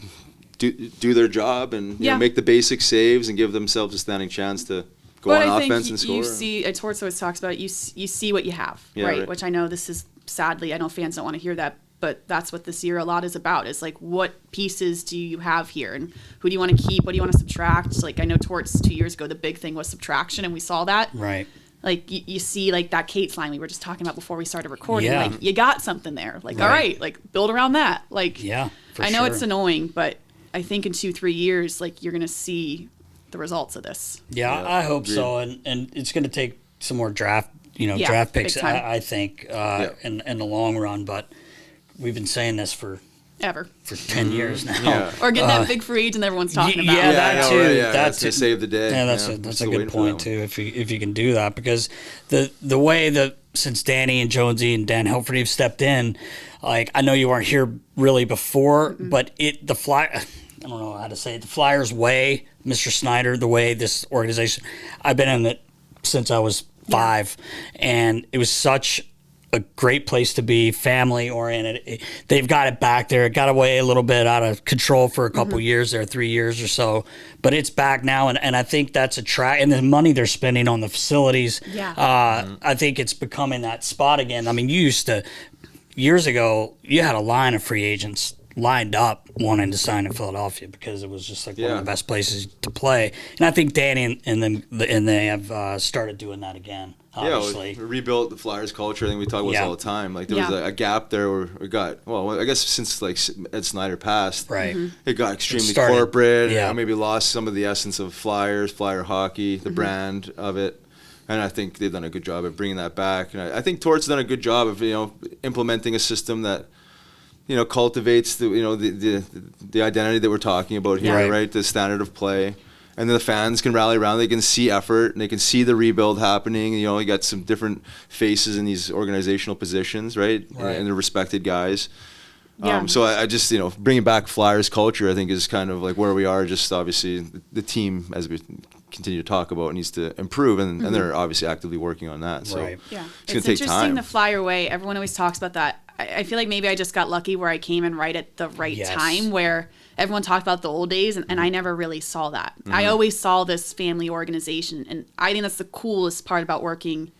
do their job and make the basic saves and give themselves a standing chance to go on offense and score. You see, Torts always talks about it, you see what you have, right? Which I know this is, sadly, I know fans don't want to hear that, but that's what this year a lot is about, is like, what pieces do you have here and who do you want to keep, what do you want to subtract? Like, I know Torts 2 years ago, the big thing was subtraction, and we saw that. Right. Like, you see, like, that Kate's line we were just talking about before we started recording. Yeah. Like, you got something there. Like, all right, like, build around that. Like, I know it's annoying, but I think in 2-3 years, like, you're going to see the results of this. Yeah, I hope so. And it's going to take some more draft picks, I think, in the long run. But we've been saying this for 10 years now. Yeah. Or get that big free agent everyone's talking about. Yeah, that too. Right, that's to save the day. Yeah, that's a good point too. If you can do that, because the way that since Danny and Jonesy and Dan Helfrey have stepped in, like, I know you weren't here really before, but I don't know how to say it. The Flyers way, Mr. Snyder, the way this organization, I've been in it since I was 5, and it was such a great place to be, family oriented. They've got it back there. It got away a little bit out of control for a couple years there, 3 years or so, but it's back now, and I think that's and the money they're spending on the facilities. I think it's becoming that spot again. I mean, years ago, you had a line of free agents lined up wanting to sign in Philadelphia because it was just like one of the best places to play. And I think Danny and they have started doing that again. Obviously. Yeah, we rebuilt the Flyers culture. I think we talk about this all the time. Like, there was a gap there where we got, well, I guess since like Ed Snyder passed, it got extremely corporate. Maybe lost some of the essence of Flyers, Flyer hockey, the brand of it. And I think they've done a good job of bringing that back. And I think Tort's done a good job of implementing a system that cultivates the identity that we're talking about here, right? The standard of play, and then the fans can rally around. They can see effort, and they can see the rebuild happening. You got some different faces in these organizational positions, right? And they're respected guys. So I just bringing back Flyers culture, I think, is kind of like where we are. Just obviously the team, as we continue to talk about, needs to improve, and they're obviously actively working on that. So it's going to take interesting time. The Flyer way. Everyone always talks about that. I feel like maybe I just got lucky where I came in right at the right time, where everyone talked about the old days, and I never really saw that. I always saw this family organization, and I think that's the coolest part about working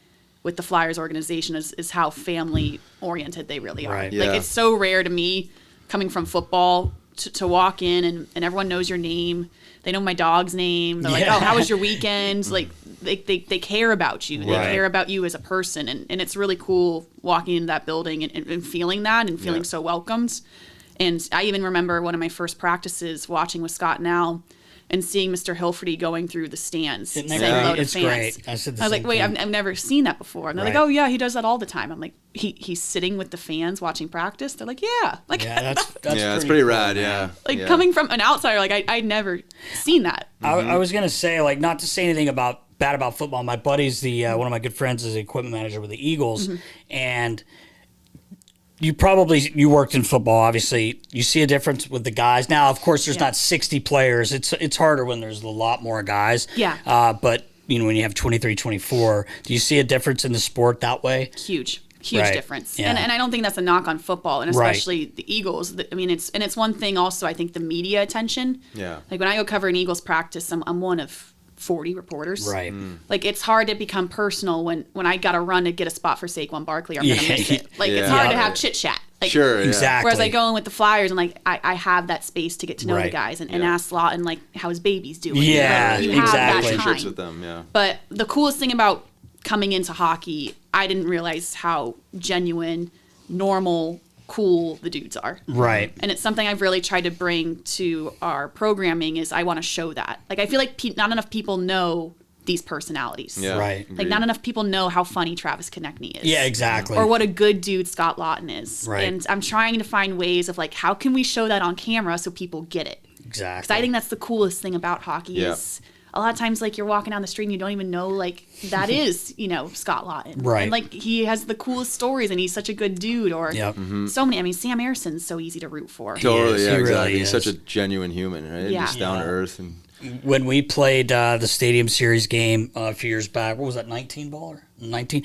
with the Flyers organization is how family oriented they really are. Like, it's so rare to me, coming from football, to walk in and everyone knows your name. They know my dog's name. They're like, oh, how was your weekend? Like, they care about you. They care about you as a person. And it's really cool walking into that building and feeling that and feeling so welcomed. And I even remember one of my first practices watching with Scott now and seeing Mr. Hilferty going through the stands saying hello to fans. Great. I was like, wait, I've never seen that before. And they're like, oh, yeah, he does that all the time. I'm like, he's sitting with the fans watching practice? They're like, yeah. Like, that's pretty cool, rad, man. Like, coming from an outsider, like, I'd never seen that. I was going to say, like, not to say anything bad about football. My buddy's one of my good friends is the equipment manager with the Eagles. And you worked in football, obviously. You see a difference with the guys. Now, of course, there's not 60 players. It's harder when there's a lot more guys. Yeah. But, when you have 23, 24, do you see a difference in the sport that way? Huge Right. difference. Yeah. And I don't think that's a knock on football, and especially the Eagles. I mean, it's one thing also, I think, the media attention. Yeah. Like, when I go cover an Eagles practice, I'm one of 40 reporters. Right. Like, it's hard to become personal when I got to run to get a spot for Saquon Barkley. I'm going to miss it. Like, it's hard to have chit-chat. Like, sure, exactly. Whereas I go in with the Flyers and, like, I have that space to get to know the guys and ask Lawton, like, how his baby's doing. Yeah, like, you have that Relationships time. with them, yeah. But the coolest thing about coming into hockey, I didn't realize how genuine, normal, cool the dudes are. Right. And it's something I've really tried to bring to our programming is I want to show that. Like, I feel like not enough people know these personalities. Yeah. Right. Like, not enough people know how funny Travis Konechny is. Yeah, exactly. Or what a good dude Scott Lawton is. Right. And I'm trying to find ways of, like, how can we show that on camera so people get it? Exactly. Because I think that's the coolest thing about hockey is a lot of times, like, you're walking down the street and you don't even know, like, that is, Scott Lawton. Right. And, like, he has the coolest stories and he's such a good dude. Or so many. I mean, Sam Ersson's so easy to root for. Totally, He yeah, really exactly. He's is. such a genuine human, right? Yeah. Just down to earth. And When we played the Stadium Series game a few years back, what was that, 19 baller? 19?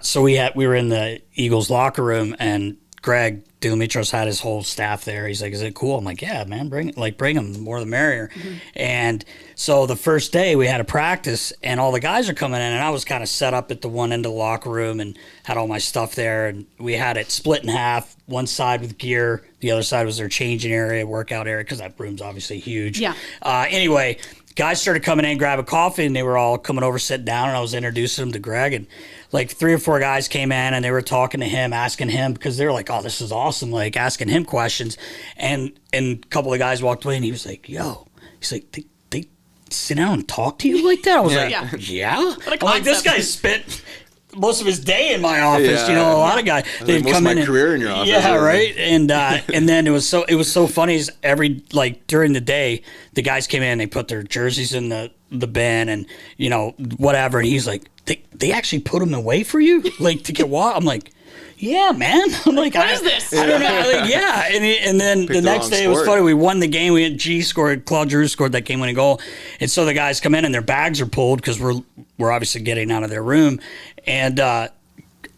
So we were in the Eagles locker room, and Greg Delamitros had his whole staff there. He's like, is it cool? I'm like, yeah, man, bring them. The more the merrier. And so the first day we had a practice, and all the guys are coming in, and I was kind of set up at the one end of the locker room and had all my stuff there, and we had it split in half, one side with gear, the other side was their changing area, workout area, because that room's obviously huge. Yeah. Anyway, guys started coming in, grab a coffee, and they were all coming over, sitting down, and I was introducing them to Greg, and like 3 or 4 guys came in, and they were talking to him, asking him, because they were like, oh, this is awesome, like asking him questions, and a couple of guys walked away, and he was like, he's like, they sit down and talk to you like that? I was like, yeah? I'm like, this guy spent most of his day in my office, a lot of guys, they'd most come of in my career in your office. Yeah, right. And then it was so funny is during the day, the guys came in, they put their jerseys in the bin and whatever, and he's like, they actually put them away for you, like to get water. I'm like, yeah, man. I'm like, what is this? I don't know. Like, yeah. And then the next day it was funny. We won the game. We had Claude Giroux scored that game-winning goal. And so the guys come in and their bags are pulled because we're obviously getting out of their room. And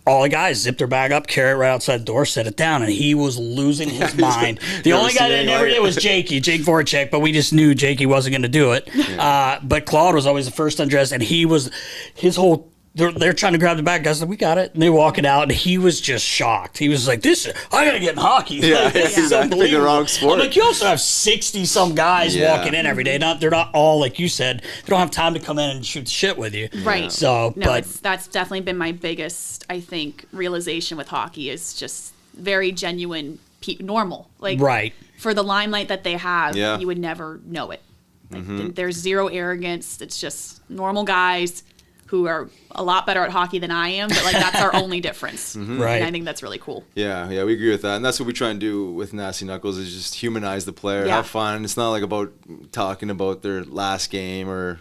all the guys zipped their bag up, carry it right outside the door, set it down, and he was losing his mind. The only guy that never did was Jake Voracek, but we just knew Jakey wasn't going to do it. Yeah. But Claude was always the first undressed, and he was his whole. They're trying to grab the bag. Guys like, we got it. And they walk it out, and he was just shocked. He was like, I got to get in hockey. Yeah, this is unbelievable. The wrong sport. I'm like, you also have 60-some guys walking in every day. They're not all, like you said, they don't have time to come in and shoot the shit with you. Right. So, no, that's definitely been my biggest, I think, realization with hockey is just very genuine, normal. Like, right. For the limelight that they have, you would never know it. Like, there's zero arrogance. It's just normal guys who are a lot better at hockey than I am, but like that's our only difference. Right. And I think that's really cool. Yeah, we agree with that. And that's what we try and do with Nasty Knuckles is just humanize the player, Yeah. have fun. It's not like about talking about their last game or,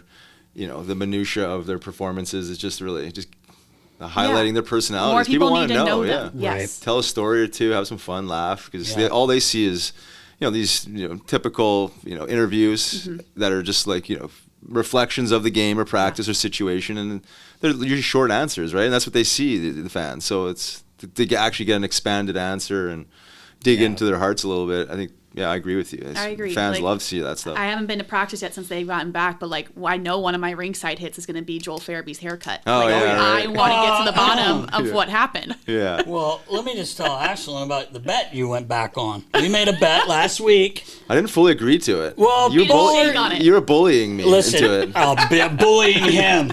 the minutia of their performances. It's just really just highlighting their personalities. More people want need to know yeah. them. Yes. Right. Tell a story or two, have some fun, laugh, because all they see is, these typical interviews that are just like reflections of the game or practice or situation, and they're usually short answers, right? And that's what they see, the fans. So it's to actually get an expanded answer and dig into their hearts a little bit. I think I agree with you. I agree. Fans Like, love to see that stuff. I haven't been to practice yet since they've gotten back, but like I know one of my ringside hits is going to be Joel Farabee's haircut. Oh, like, yeah, I right. want to get to the bottom of what happened. Yeah. Well, let me just tell Ashlyn about the bet you went back on. We made a bet last week. I didn't fully agree to it. Well, you bullying on it. You were bullying me Listen, into it. I'll be bullying him.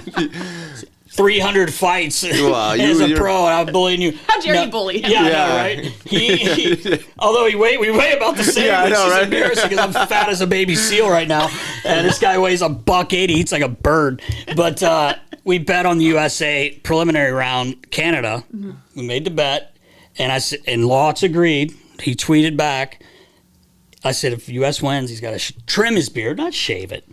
300 fights Wow, as a you're- pro, and I'm bullying you. How dare you bully him? Yeah, I Yeah. know, right? Although we weigh about the same, Yeah, I which know, is right? embarrassing because I'm fat as a baby seal right now, and this guy weighs $180, eats like a bird. But we bet on the USA preliminary round, Canada. Mm-hmm. We made the bet, and I said, and Lotz agreed. He tweeted back. I said, if U.S. wins, he's got to trim his beard, not shave it.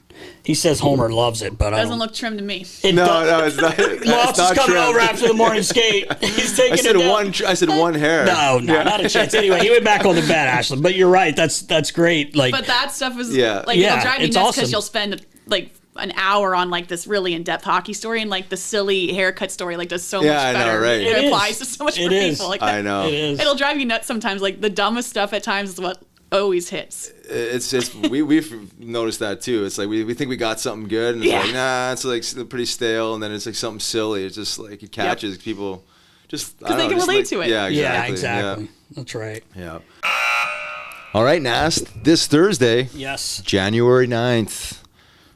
He says Homer loves it, but I Doesn't don't. look trim to me. It No, does- it's not. Lotz It's is not coming trim. over after the morning skate. He's taking I said it down. I said one hair. No, not a chance. Anyway, he went back on the bet, Ashlyn. But you're right. That's great. Like, But that stuff is Yeah. like Yeah, it'll drive me it's nuts awesome. because you'll spend like an hour on like this really in-depth hockey story, and like the silly haircut story like does so Yeah, much I know, better. right. It, It applies is. to so much It more is. people. Like I know. it is. It'll drive you nuts sometimes. Like the dumbest stuff at times is what always hits. We've noticed that too. It's like we think we got something good, and it's Yeah. like it's like pretty stale, and then it's like something silly. It's just like it catches people. Just Because they can relate to it. Yeah, exactly. yeah, exactly. That's right. Yeah. All right, Nast. This Thursday, Yes. January 9th,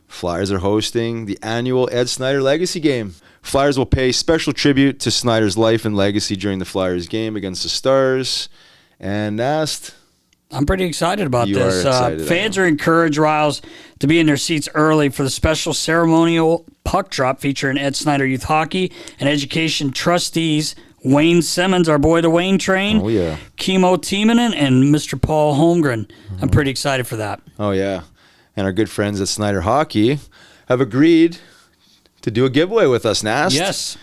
Flyers are hosting the annual Ed Snyder Legacy Game. Flyers will pay special tribute to Snyder's life and legacy during the Flyers game against the Stars. And Nast, I'm pretty excited about You this. are excited, I Fans know. are encouraged, Riles, to be in their seats early for the special ceremonial puck drop featuring Ed Snyder Youth Hockey and Education trustees Wayne Simmons, our boy the Wayne Train, Oh, yeah. Kimmo Timonen, and Mr. Paul Holmgren. I'm pretty excited for that. oh yeah, and our good friends at Snyder Hockey have agreed to do a giveaway with us, Nast. Yes.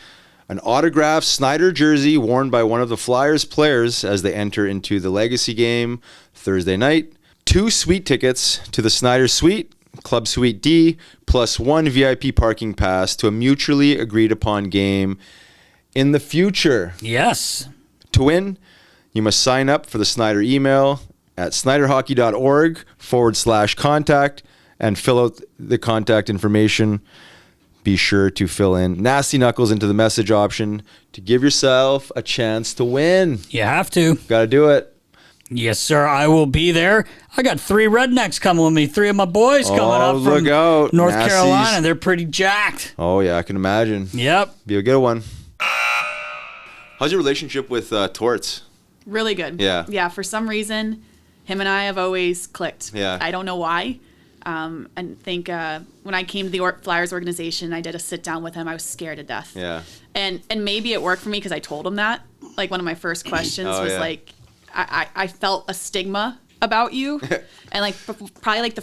An autographed Snyder jersey worn by one of the Flyers players as they enter into the Legacy game Thursday night. 2 suite tickets to the Snyder Suite, Club Suite D, plus 1 VIP parking pass to a mutually agreed upon game in the future. Yes. To win, you must sign up for the Snyder email at snyderhockey.org/contact and fill out the contact information. Be sure to fill in Nasty Knuckles into the message option to give yourself a chance to win. You have to. Got to do it. Yes, sir. I will be there. I got 3 rednecks coming with me. 3 of my boys coming up from look out. North Nasties. Carolina. They're pretty jacked. Oh, yeah, I can imagine. Yep. Be a good one. How's your relationship with Torts? Really good. Yeah. Yeah. For some reason, him and I have always clicked. Yeah. I don't know why. I think when I came to the Flyers organization, I did a sit down with him. I was scared to death. Yeah. And maybe it worked for me because I told him that. Like one of my first questions Oh, was yeah. like, I felt a stigma about you, and like probably like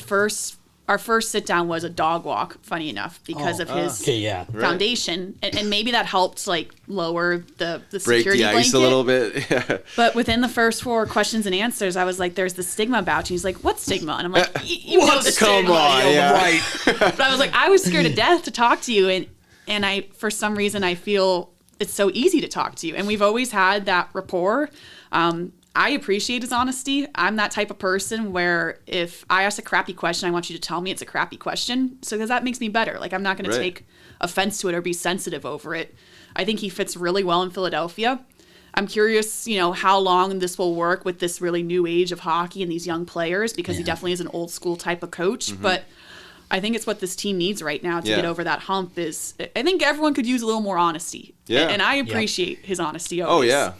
our first sit down was a dog walk. Funny enough, because of his Okay, yeah. foundation, and maybe that helped like lower the Break security the ice blanket. a little bit. Yeah. But within the first 4 questions and answers, I was like, "There's the stigma about you." He's like, "What stigma?" And I'm like, "You know the Come stigma." on, yeah. Right. But I was like, I was scared to death to talk to you, and I for some reason I feel it's so easy to talk to you, and we've always had that rapport. I appreciate his honesty. I'm that type of person where if I ask a crappy question, I want you to tell me it's a crappy question, so because that makes me better. Like I'm not going Right. to take offense to it or be sensitive over it. I think he fits really well in Philadelphia. I'm curious, how long this will work with this really new age of hockey and these young players, because he definitely is an old school type of coach. But I think it's what this team needs right now to Yeah. get over that hump. Is I think everyone could use a little more honesty. Yeah. And I appreciate his honesty. Oh, Always. yeah.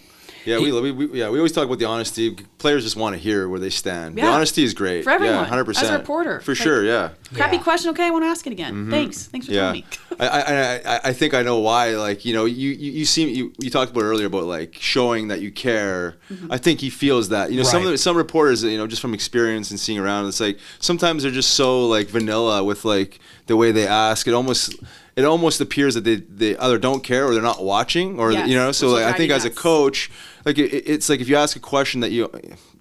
Yeah, we always talk about the honesty. Players just want to hear where they stand. The Yeah. honesty is great. For everyone. Yeah, 100%. As a reporter. For Like, sure, yeah. Crappy Yeah. question. Okay, I want to ask it again. Thanks for Yeah, telling me. I think I know why. Like you talked about earlier about like showing that you care. I think he feels that. Right. Some reporters, just from experience and seeing around, it's like sometimes they're just so like vanilla with like the way they ask. It almost appears that they either don't care or they're not watching, or Yes, So which will like, I drive think you as a nuts. coach, like it's like if you ask a question that you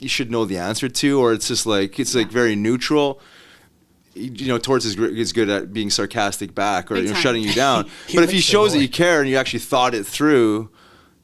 should know the answer to, or it's just like like very neutral. Torts is good at being sarcastic back or Big time. shutting you down. He But if he likes that shows that boy. you care and you actually thought it through,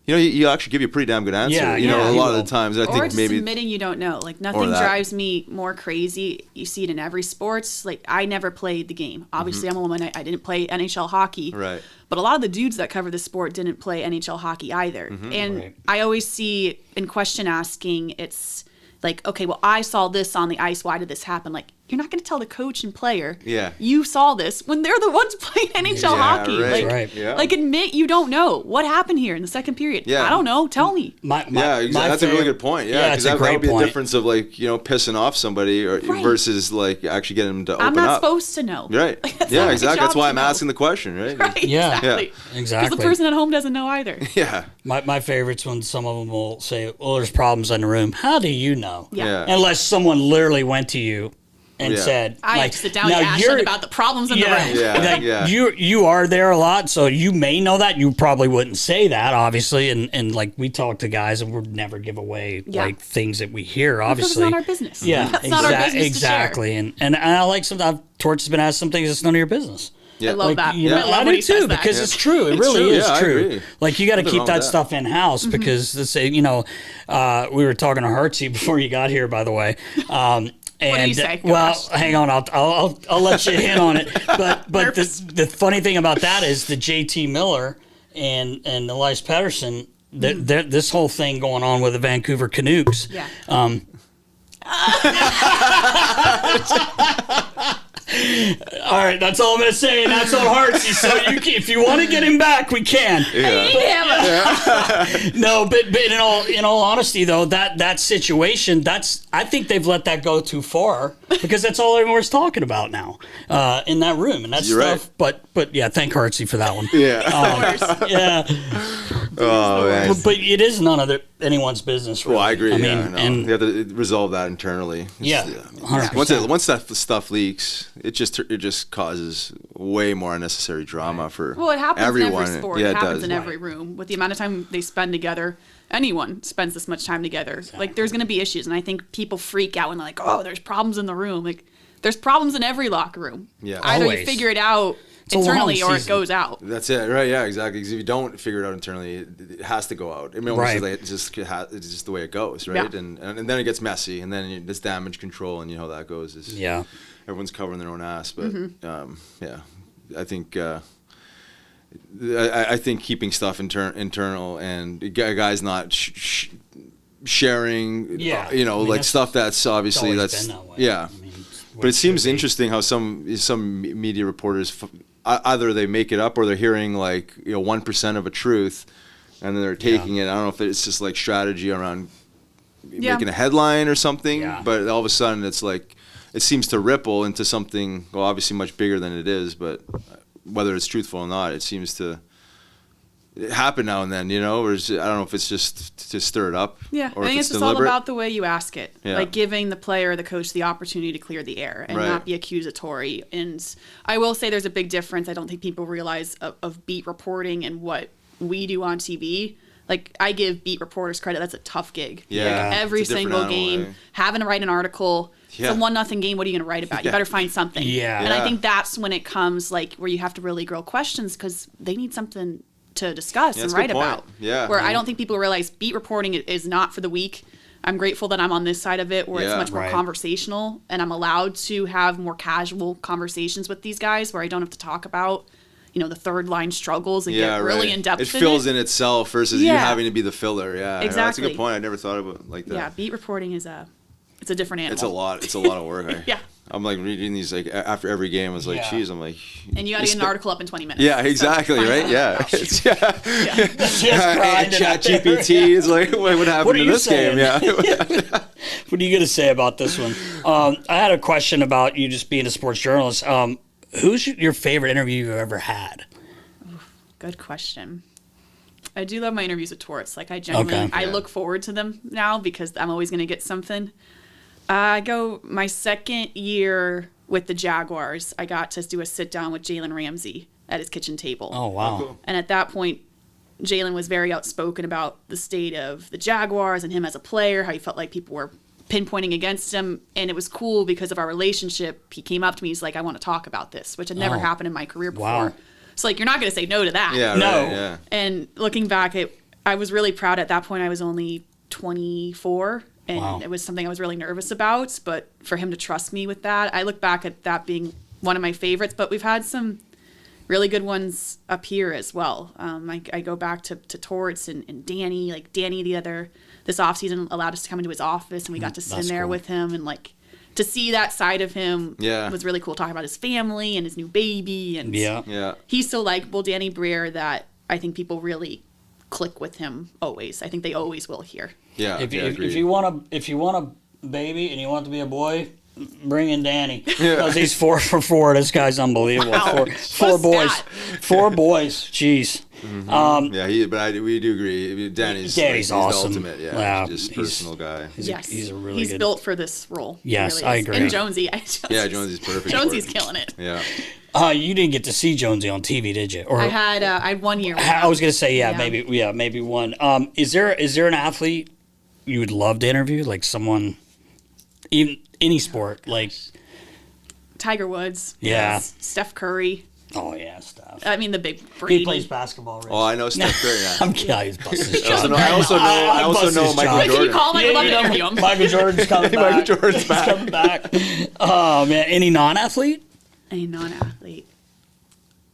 he'll actually give you a pretty damn good answer. Yeah, a he lot will. of the times. I Or think just maybe admitting you don't know. Like, nothing drives me more crazy. You see it in every sports. Like, I never played the game. Obviously, I'm a woman. I didn't play NHL hockey. Right. But a lot of the dudes that cover the sport didn't play NHL hockey either. And I always see in question asking, it's like, okay, well, I saw this on the ice. Why did this happen? Like, you're not going to tell the coach and player, you saw this when they're the ones playing NHL hockey. Right. Like, admit you don't know what happened here in the second period. Yeah. I don't know. Tell me. That's a really good point. Yeah, it's because a that great would be point. a difference of pissing off somebody versus actually getting them to open up. I'm not supposed to know. Right. That's Yeah, not my exactly. job That's why to I'm know. asking the question, right? Right. Yeah. Exactly. Exactly. Because the person at home doesn't know either. Yeah. My favorite's when some of them will say, well, there's problems in the room. How do you know? Yeah. Unless someone literally went to you and said, I have to sit down with Ashlyn about the problems in the room. You are there a lot, so you may know that. You probably wouldn't say that, obviously. And like, we talk to guys and we'd never give away like things that we hear, obviously. Because it's not our business. Yeah, That's not our business exactly. to share. And I like sometimes Torch has been asked some things that's none of your business. Yeah. I love that. You know, I love I when do he says too, that. because it's true. It really true. is Yeah, I true. agree. Like, you got to Nothing keep wrong that with that. stuff in house because let's say, we were talking to Hartsey before you got here, by the way. And What did he say? well, Gosh. hang on, I'll let you in on it. But the funny thing about that is the JT Miller and Elias Pettersson. This whole thing going on with the Vancouver Canucks. Yeah. All right, that's all I'm going to say, and that's on Hartsey. So if you want to get him back, we can. No, but in all honesty, though, that situation, I think they've let that go too far because that's all everyone's talking about now in that room, and that's You're stuff. right. But yeah, thank Hartsey for that one. Yeah. Yeah. Oh, man. But it is none of anyone's business. Really. Well, I agree. I mean, Yeah, and you have to resolve that internally. Yeah, 100%. Once that stuff leaks, it just causes way more unnecessary drama for Well, it happens everyone. in every sport. Yeah, it happens does. in every room. With the amount of time they spend together, anyone spends this much time together. Like, there's going to be issues. And I think people freak out when they're like, oh, there's problems in the room. Like, there's problems in every locker room. Yeah. Either you Always. figure it out a long internally or it season. goes out. That's it, right? Yeah, exactly. Because if you don't figure it out internally, it has to go out. I mean, almost Right. like it's just the way it goes, right? Yeah. And then it gets messy, and then there's damage control, and you know how that goes. Yeah. Everyone's covering their own ass, but Mm-hmm. yeah, I think I think keeping stuff internal and guys not sharing, Yeah. you know, I mean, like that's- stuff that's obviously always that's been that way. yeah. I mean, it's what But it seems should be. interesting how some media reporters either they make it up or they're hearing 1% of a truth, and then they're taking it. I don't know if it's just like strategy around making a headline or something, Yeah. but all of a sudden it's like it seems to ripple into something obviously much bigger than it is. But whether it's truthful or not, it seems to happen now and then, or I don't know if it's just to stir it up. Yeah, or I think if it's just deliberate. all about the way you ask it. Yeah. Like giving the player or the coach the opportunity to clear the air and Right. not be accusatory. And I will say there's a big difference. I don't think people realize of beat reporting and what we do on TV. Like, I give beat reporters credit. That's a tough gig. Yeah, Like, every it's a different single animal, game, eh? having to write an article. Yeah. It's a 1-0 game. What are you going to write about? You Yeah. better find something. Yeah. And I Yeah. think that's when it comes, like, where you have to really grill questions because they need something to discuss Yeah, and that's a write good point. about. Yeah. Where I don't think people realize beat reporting is not for the weak. I'm grateful that I'm on this side of it where it's Yeah. much more Right. conversational and I'm allowed to have more casual conversations with these guys where I don't have to talk about, the third line struggles and get really in depth. It fills in itself versus you Yeah. having to be the filler. Yeah, that's a Exactly. good point. I never thought about it like that. Yeah, beat reporting is it's a different animal. It's a lot. It's a lot of work. Yeah. I'm like reading these after every game. I was like, Yeah. geez, I'm like. And you got to get an article up in 20 minutes. Yeah, So exactly. find right. out. Yeah. It's, yeah. Just grinding out there. ChatGPT is like, what happened What are to you this saying? game? Yeah. What are you going to say about this one? I had a question about you just being a sports journalist. Who's your favorite interview you've ever had? Good question. I do love my interviews with Torts. Like, I genuinely, I Yeah. look forward to them now because I'm always going to get something. I go my second year with the Jaguars. I got to do a sit down with Jalen Ramsey at his kitchen table. Oh, wow. cool. And at that point, Jalen was very outspoken about the state of the Jaguars and him as a player, how he felt like people were pinpointing against him. And it was cool because of our relationship. He came up to me. He's like, I want to talk about this, which had never Oh. happened in my career before. Wow. So, like, you're not going to say no to that. Yeah. No. Right, yeah. And looking back, I was really proud. At that point, I was only 24, and it was something I was really nervous about. But for him to trust me with that, I look back at that being one of my favorites. But we've had some really good ones up here as well. I go back to Torts and Danny. Like Danny this offseason allowed us to come into his office, and we got to sit in there with him, and like to see that side of him was really cool. Talking about his family and his new baby, and he's so likable, Danny Briere, that I think people really click with him always. I think they always will here. Yeah. If you want a baby and you want it to be a boy, bring in Danny. Because he's 4 for 4. This guy's unbelievable. Wow. Four boys. 4 boys. Jeez. Mm-hmm. We do agree. Danny's awesome. The ultimate. Yeah. Wow. Just personal guy. He's a really good. He's built for this role. Yes, really I agree. And Jonesy. Jonesy's perfect. Jonesy's killing it. Yeah. You didn't get to see Jonesy on TV, did you? Or I had 1 year. I was gonna say maybe one. Is there an athlete you would love to interview, like someone, even any sport, like Tiger Woods. Yeah. Yes. Steph Curry. Oh yeah, Steph. I mean the big Brady. He plays basketball. Right? Oh, I know Steph Curry. Yeah. I'm kidding. He's busting his chops. I also know Michael If Jordan. you call him, I'd love to interview him. Michael Jordan's coming back. Michael Jordan's He's coming back. Oh man, any non-athlete? A non-athlete.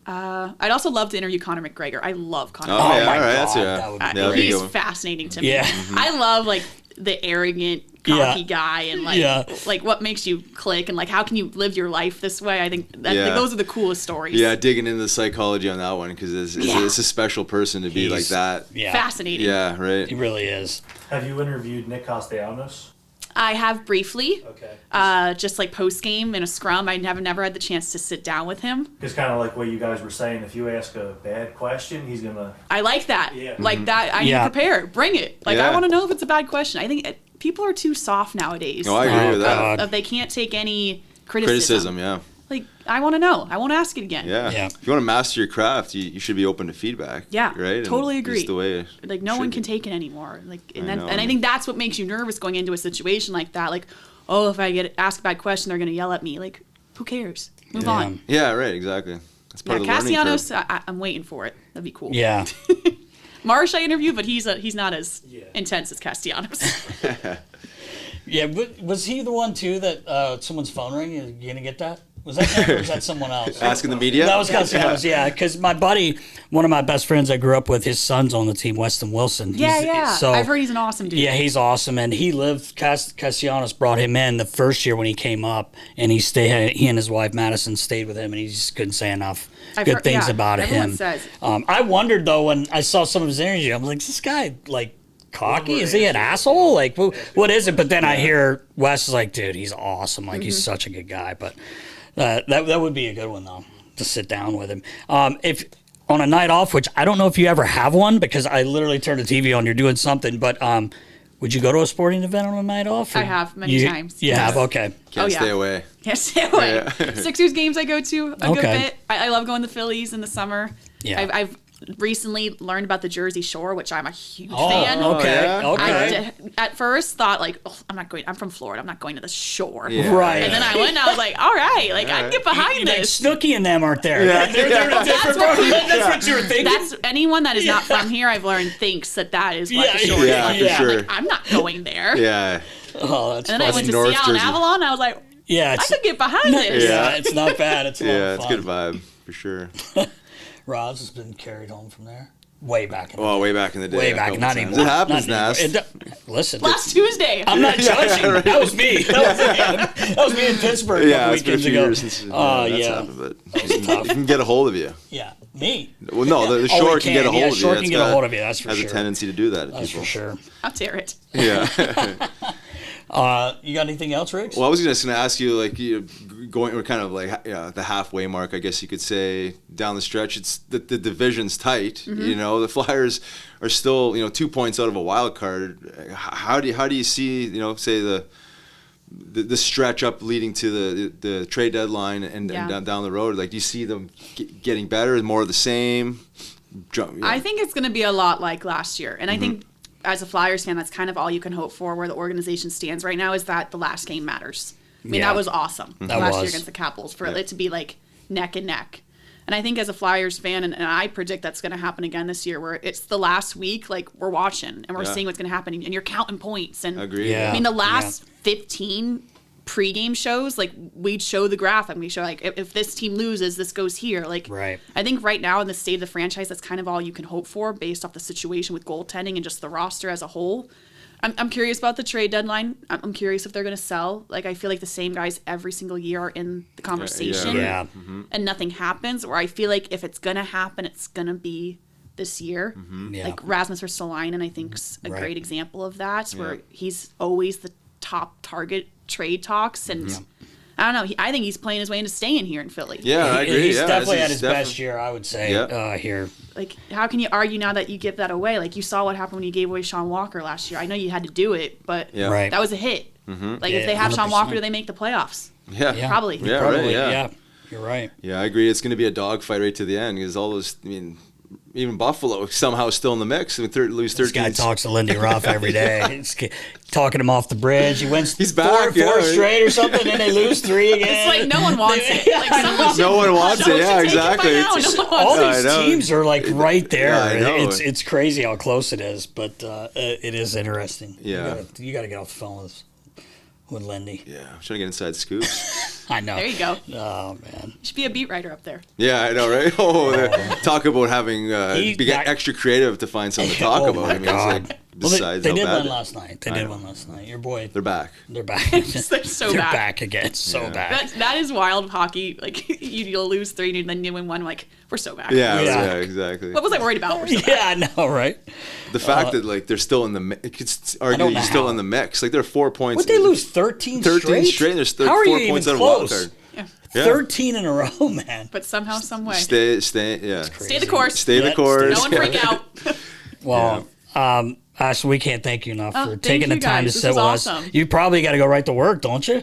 I'd also love to interview Conor McGregor. I love Conor. Oh, McGregor. yeah, my all right, God, that's that would be that'd be He's good. fascinating to me. Yeah. I love like the arrogant, cocky guy, and like what makes you click, and like how can you live your life this way? I think that like, those are the coolest stories. Yeah, digging into the psychology on that one because it's a special person to be like that. Yeah. Fascinating. Yeah, right. He really is. Have you interviewed Nick Castellanos? I have briefly. Okay. Just like post game in a scrum. I have never had the chance to sit down with him. It's kind of like what you guys were saying. If you ask a bad question, he's gonna. I like that. Yeah. Like that. I need to prepare. Bring it. Like Yeah. I want to know if it's a bad question. I think people are too soft nowadays. No, I agree with that. That they can't take any criticism. Criticism, yeah. Like I want to know. I want to ask it again. Yeah. If you want to master your craft, you should be open to feedback. Yeah. Right? Totally And agree. just the way Like no one can take it anymore. Like I think that's what makes you nervous going into a situation like that. Like, oh, if I get asked a bad question, they're gonna yell at me. Like, who cares? Move on. Yeah, right, exactly. That's part of the learning Castellanos, curve. I'm waiting for it. That'd be cool. Yeah. Marsh I interviewed, but he's not as intense as Castellanos. Yeah, but was he the one too that someone's phone rang? You gonna get that? Was that him or was that someone else? Asking the media? That was Castellanos, yeah. Because my buddy, one of my best friends I grew up with, his son's on the team, Weston Wilson. So I've heard he's an awesome dude. Yeah, he's awesome, and he lived. Castellanos brought him in the first year when he came up, and he and his wife Madison stayed with him, and he just couldn't say enough good things about everyone him. Says. I wondered though when I saw some of his interviews, I was like, is this guy like cocky? Is he an asshole? Like, what is it? But then I hear Wes is like, dude, he's awesome. Like, he's such a good guy. But that would be a good one though, to sit down with him. If on a night off, which I don't know if you ever have one because I literally turn the TV on, you're doing something. But would you go to a sporting event on a night off? I have many times. You have? Okay. Can't stay away. Can't stay away. Yeah. Sixers games I go to a good bit. I love going to Phillies in the summer. Yeah. I've recently learned about the Jersey Shore, which I'm a huge fan. Okay. yeah? Okay. I at first thought like, oh, I'm from Florida. I'm not going to the shore. Yeah. Right. And then I went and I was like, all right, like I can get behind Like this. Snooki and them aren't there. Yeah. They're That's what people- That's what you were thinking. That's anyone that is not from here. I've learned thinks that is what Yeah, the shore yeah, is. for Like, sure. like, I'm not going there. Yeah. Oh, that's And then I went to North Seattle and Jersey. Avalon. And I was like, yeah. I could get behind this. Yeah, it's not bad. It's a lot Yeah, of it's fun. a good vibe, for sure. Rob's has been carried home from there. Way back in the Well, way back in the day. Way a back, couple not times. anymore. It happens, Not Nas. anymore. Listen, Last Tuesday. I'm not judging. right. That was me. That was me in Pittsburgh Yeah, a it's been a couple few weekends ago. years since that's happened, but you can get a hold of you. Yeah, me. Well, no, the Oh, shore we can get a hold yeah, of you. shore That's can get a hold of you. That's for has sure. a tendency to do that to That's people. for sure. I'll tear it. Yeah. You got anything else, Riggs? Well, I was just going to ask you, like, going, we're kind of like the halfway mark, I guess you could say, down the stretch. It's the division's tight. Mm-hmm. You know, the Flyers are still 2 points out of a wild card. How do you see say the stretch up leading to the trade deadline and down the road? Like, do you see them getting better, more of the same? I think it's going to be a lot like last year, and I think as a Flyers fan, that's kind of all you can hope for. Where the organization stands right now is that the last game matters. I mean, that was awesome That last was. year against the Capitals for it to be like neck and neck. And I think as a Flyers fan, and I predict that's going to happen again this year, where it's the last week, like we're watching and we're seeing what's going to happen, and you're counting points. And Agreed. Yeah. I mean, the last 15 pregame shows, like we'd show the graph and we show like if this team loses, this goes here. Like, Right. I think right now in the state of the franchise, that's kind of all you can hope for based off the situation with goaltending and just the roster as a whole. I'm curious about the trade deadline. I'm curious if they're going to sell. Like, I feel like the same guys every single year are in the conversation. Yeah. And nothing happens. Or I feel like if it's going to happen, it's going to be this year. Yeah. Like Rasmus Ristolainen, I think, is a Right. great example of that, where he's always the top target trade talks. And I don't know. I think he's playing his way into staying here in Philly. Yeah, I agree. He's yeah, definitely this at is his best year, I would say, here. Like, how can you argue now that you give that away? Like, you saw what happened when you gave away Sean Walker last year. I know you had to do it, but Right. that was a hit. Like, Yeah, if they have Sean 100%. Walker, do they make the playoffs? Yeah. Probably. Yeah, Probably, right, yeah. You're right. Yeah, I agree. It's going to be a dogfight right to the end because all those, I mean, even Buffalo somehow is still in the mix. Lose 13. This guy talks to Lindy Ruff every day. He's talking him off the bridge. He wins He's back, four straight or something, and they lose 3 again. It's like no one wants it. Like, someone No one wants it. Yeah, exactly. It's It's just, all I these know. teams are like right there. I know. It's crazy how close it is, but it is interesting. Yeah. you got to get off the phone with Lindy. Yeah, I'm trying to get inside scoops. I know. There you go. Oh man. You should be a beat writer up there. Yeah, I know, right? Talk about having He- be extra creative to find something to talk Oh, about. my I mean, God. it's like, Well, besides they how did bad one last night. They did one last night. Your boy, they're back. they're back. They're so They're bad. back again. So back. That is wild hockey. Like, you'll lose 3 and then you win 1. Like, we're so back. Yeah, Yeah. yeah, exactly. What was I worried about? We're so back. Yeah, I know, right? The fact that like they're still in the mix, don't arguably know still how. in the mix. Like they're 4 points. Would they lose 13 13 straight? straight. And there's How are 4 you points even out of wild close? card. Yeah. Yeah. 13 in a row, man. But somehow, some way. Stay, yeah. Stay the course. Stay the Yeah, course. No one freak out. Well, Ashley, we can't thank you enough for thank taking the you time guys. to This sit was with awesome. us. You probably got to go right to work, don't you?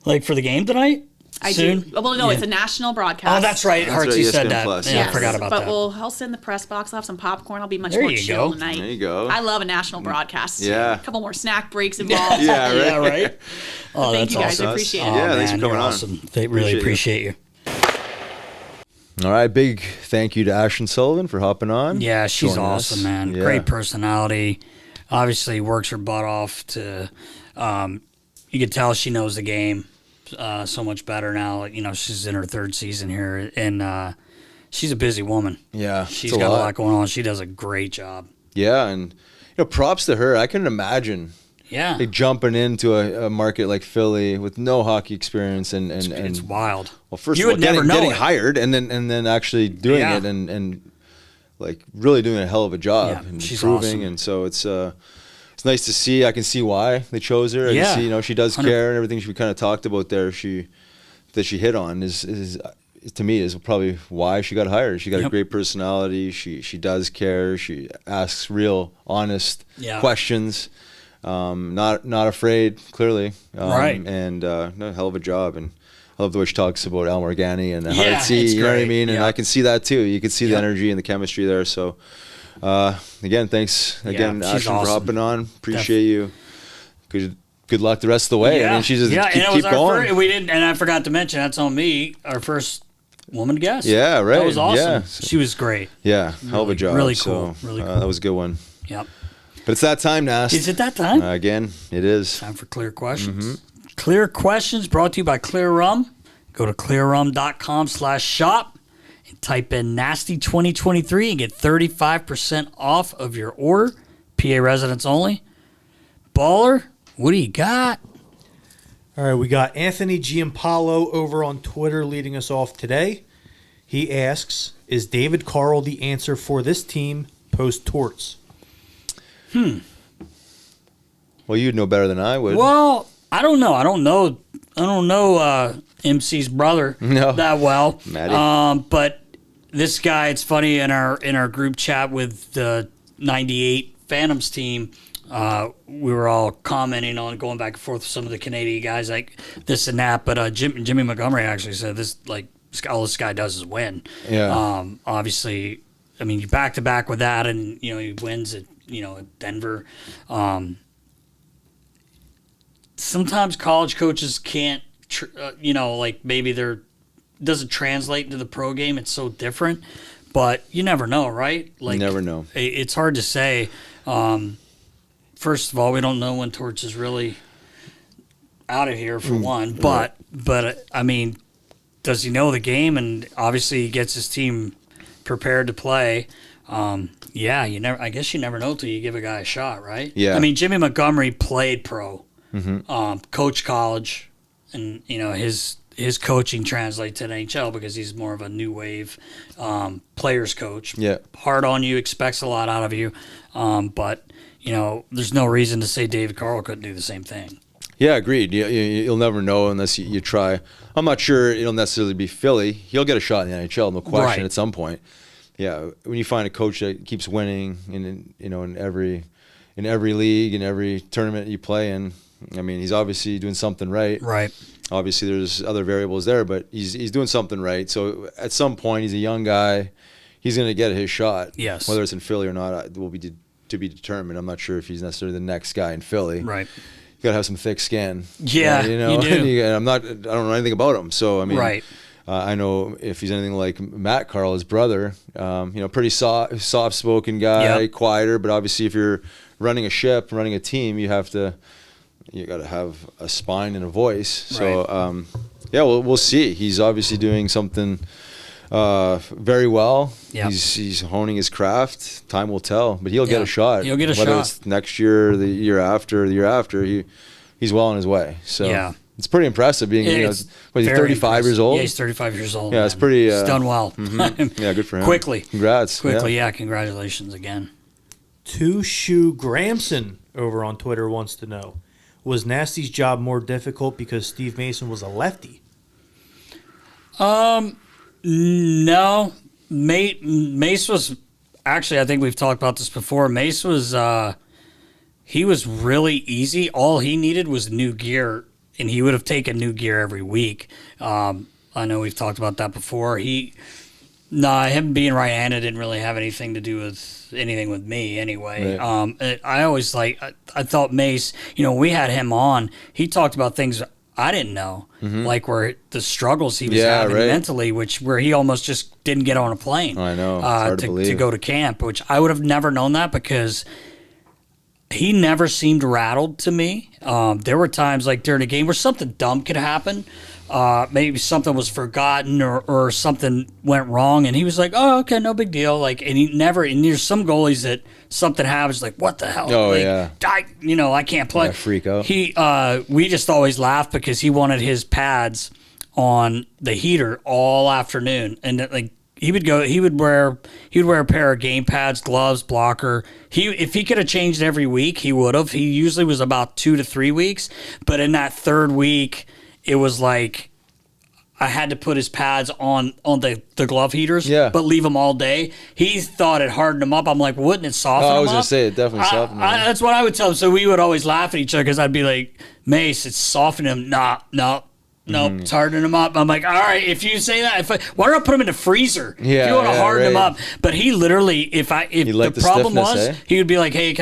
Like for the game tonight? I Soon? do. Well, no, it's a national broadcast. Oh, that's right. That's Hartsey right, said ESPN that. Plus, Yeah, yeah. I forgot about that. I'll sit in the press box. I'll have some popcorn. I'll be much There more you chill go. tonight. There you go. I love a national broadcast. Yeah. A couple more snack breaks involved. Yeah, right. Yeah, right? Oh, Thank that's you guys. awesome. I appreciate it. Oh, Yeah, thanks for man, coming you're on. awesome. They really appreciate you. All right, big thank you to Ashlyn Sullivan for hopping on. Yeah, she's joining awesome, us. man. Yeah. Great personality. Obviously works her butt off to you could tell she knows the game so much better now. You know, she's in her 3rd season here, and she's a busy woman. Yeah, She's it's got a lot going on. She does a great job. Yeah, and props to her. I couldn't imagine Yeah. like jumping into a market like Philly with no hockey experience and It's wild. well, first You of all, would never know getting it. hired and then actually doing Yeah. it and like really doing a hell of a job Yeah, and she's improving. awesome. And so it's nice to see. I can see why they chose her. I Yeah. can see, she does 100 care and everything we kind of talked about there. That she hit on is to me is probably why she got hired. She got a Yep. great personality. She does care. She asks real, honest Yeah. questions. Not afraid, clearly. Right. And no, hell of a job. And I love the way she talks about Al Morganti and Yeah, Hartnell. it's You know what I great. mean? And Yeah. I can see that too. You can see the Yeah. energy and the chemistry there. So, again, thanks again, Yeah, she's Ashlyn, for awesome. hopping on. Appreciate you. Good luck the rest of the way. I mean, she just and it was keep our going. first, we didn't, and I forgot to mention that's on me. Our first woman guest. Yeah, right. That was awesome. Yeah. She was great. Yeah, hell of a job. really So, cool, really cool. That was a good one. Yep. But it's that time, Nast. Is it that time? Again, it is. Time for Clear Questions. Mm-hmm. Clear Questions brought to you by Klyr Rum. Go to klyrrum.com/shop and type in Nasty 2023 and get 35% off of your order. PA residents only. Baller, what do you got? All right, we got Anthony Giampaolo over on Twitter leading us off today. He asks, is David Carl the answer for this team post-Torts? Well, you'd know better than I would. Well, I don't know. I don't know MC's brother No. that well. Matty. But this guy, it's funny in our group chat with the 98 Phantoms team, we were all commenting on going back and forth with some of the Canadian guys like this and that. But Jimmy Montgomery actually said this, like, all this guy does is win. Yeah. Obviously, I mean, you back to back with that, and he wins at at Denver. Sometimes college coaches can't, like maybe they're doesn't translate into the pro game. It's so different, but you never know, right? Like, you never know. It's hard to say. First of all, we don't know when Torch is really out of here for one, but I mean, does he know the game? And obviously, he gets his team prepared to play. Yeah, I guess you never know till you give a guy a shot, right? Yeah. I mean, Jimmy Montgomery played pro, coached college, and his coaching translates to NHL because he's more of a new wave players coach. Yeah. Hard on you, expects a lot out of you, but there's no reason to say David Carl couldn't do the same thing. Yeah, agreed. You'll never know unless you try. I'm not sure it'll necessarily be Philly. He'll get a shot in the NHL, no question, Right. at some point. Yeah, when you find a coach that keeps winning in every league, in every tournament you play in, I mean, he's obviously doing something right. Right. Obviously, there's other variables there, but he's doing something right. So at some point, he's a young guy. He's going to get his shot. Yes. Whether it's in Philly or not, it will be to be determined. I'm not sure if he's necessarily the next guy in Philly. Right. You got to have some thick skin. Yeah, you do. I don't know anything about him, so I mean, Right. I know if he's anything like Matt Carl, his brother, pretty soft-spoken guy, Yep. quieter. But obviously, if you're running a ship, running a team, you got to have a spine and a voice. So, we'll see. He's obviously doing something very well. Yep. He's honing his craft. Time will tell, but he'll get a shot. He'll get a Whether shot. it's next year, the year after, he's well on his way. So Yeah. it's pretty impressive being, he's Very 35 impressive. years old? Yeah, he's 35 years old. Yeah, it's man. pretty, He's done well. Yeah, good for him. Quickly. Congrats. Quickly, yeah. Congratulations again. Two Shoe Gramson over on Twitter wants to know, was Nasty's job more difficult because Steve Mason was a lefty? No. Mace was, actually, I think we've talked about this before. Mace was, he was really easy. All he needed was new gear, and he would have taken new gear every week. I know we've talked about that before. Him being right-handed didn't really have anything to do with anything with me anyway. Right. I thought Mace, when we had him on, he talked about things I didn't know, like where the struggles he was having mentally, where he almost just didn't get on a plane. I know. It's hard to believe. To go to camp, which I would have never known that because he never seemed rattled to me. There were times like during a game where something dumb could happen. Maybe something was forgotten or something went wrong, and he was like, "Oh, okay, no big deal." And there's some goalies that something happens, like, "What the hell?" Oh, yeah. I can't play. Yeah, freak out. We just always laughed because he wanted his pads on the heater all afternoon, and he would wear a pair of game pads, gloves, blocker. If he could have changed every week, he would have. He usually was about 2 to 3 weeks, but in that third week, it was like I had to put his pads on the glove heaters, but leave them all day. He thought it hardened him up. I'm like, wouldn't it soften him up? I was going to say, it definitely softened him up. That's what I would tell him. So we would always laugh at each other because I'd be like, Mace, it's softening him. Nope, it's hardening him up. I'm like, all right, if you say that, why don't I put him in the freezer? If you want to harden him up. But he literally, if the problem was, he would be like, hey,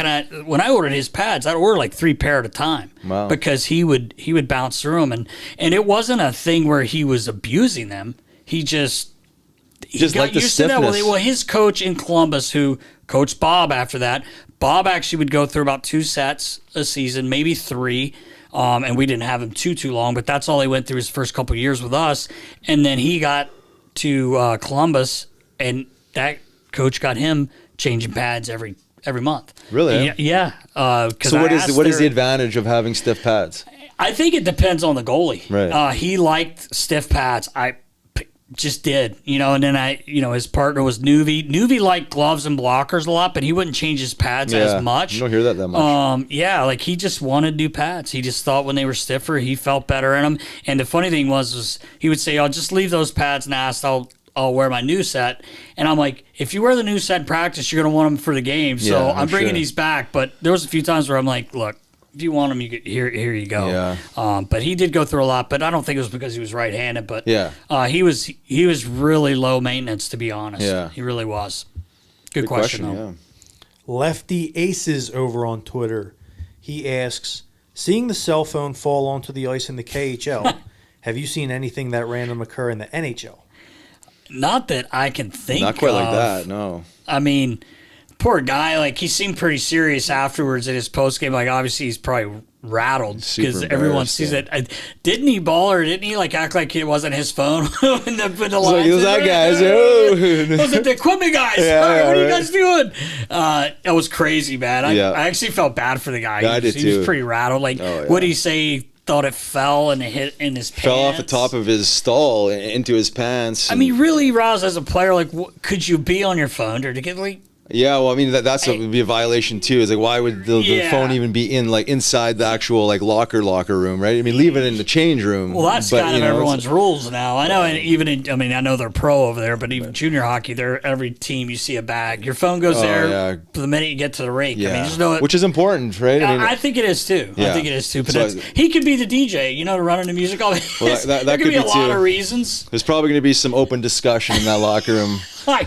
when I ordered his pads, I'd order like 3 pair at a time. Wow. Because he would bounce through them. And it wasn't a thing where he was abusing them. He got like the used to that. stiffness. Well, his coach in Columbus, who coached Bob after that, Bob actually would go through about 2 sets a season, maybe 3. And we didn't have him too long, but that's all he went through his first couple of years with us. And then he got to Columbus, and that coach got him changing pads every month. Really? Yeah. So what is the advantage of having stiff pads? I think it depends on the goalie. Right. He liked stiff pads. I just did, and then his partner was Nuvi. Nuvi liked gloves and blockers a lot, but he wouldn't change his pads as much. You don't hear that much. He just wanted new pads. He just thought when they were stiffer, he felt better in them. And the funny thing was he would say, "I'll just leave those pads last. I'll wear my new set." And I'm like, if you wear the new set in practice, you're gonna want them for the game. So I'm bringing these back. But there was a few times where I'm like, look, if you want them, here you go. Yeah. But he did go through a lot, but I don't think it was because he was right-handed. But yeah, he was really low maintenance, to be honest. Yeah, he really was. Good question though. Yeah. Lefty Aces over on Twitter. He asks, seeing the cell phone fall onto the ice in the KHL, Have you seen anything that random occur in the NHL? Not that I can think of. Not quite like that, no. I mean, poor guy, like, he seemed pretty serious afterwards in his postgame. Like, obviously, he's probably rattled because everyone sees it. Didn't he ball or didn't he, like, act like it wasn't his phone when the lines? It was that guys. Was it the equipment guys? Yeah, what are you guys doing? It was crazy, man. I actually felt bad for the guy. Yeah, I did He too. was pretty rattled. Like, what did he say? Thought it fell and it hit in his pants. Fell off the top of his stall into his pants. I mean, really, Rouse, as a player, like, could you be on your phone or to get like? Yeah, well, I mean that's would be a violation too. It's like, why would the phone even be in like inside the actual like locker room, right? I mean, leave it in the change room. Well, that's kind of everyone's rules now. I know, and even I know they're pro over there, but even junior hockey, every team you see a bag. Your phone goes there the minute you get to the rink. Yeah. I mean, just know it, which is important, right? I mean, I think it is too. Yeah. I think it is too. But he could be the DJ, running the music. Well, that could be a lot of reasons. There's probably going to be some open discussion in that locker room.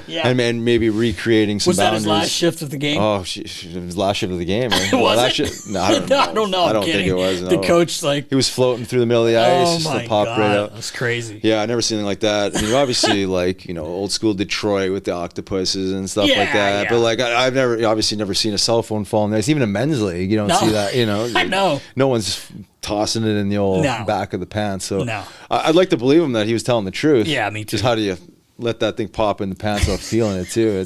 Yeah. And maybe recreating some boundaries. Was that his last shift of the game? Oh, his last shift of the game. Right? Was it? No, I don't know. I don't know. I don't think it was. No. The coach, like... He was floating through the middle of the ice. Oh, my popped God. Right out. That's crazy. Yeah, I never seen anything like that. I mean, obviously, like, old school Detroit with the octopuses and stuff like that. Yeah. But, like, I've obviously never seen a cell phone fall in there. It's even a men's league. You don't see that, I know. No one's tossing it in the old back of the pants. So no. I'd like to believe him that he was telling the truth. Yeah, me too. Just how do you let that thing pop in the pants without feeling it too?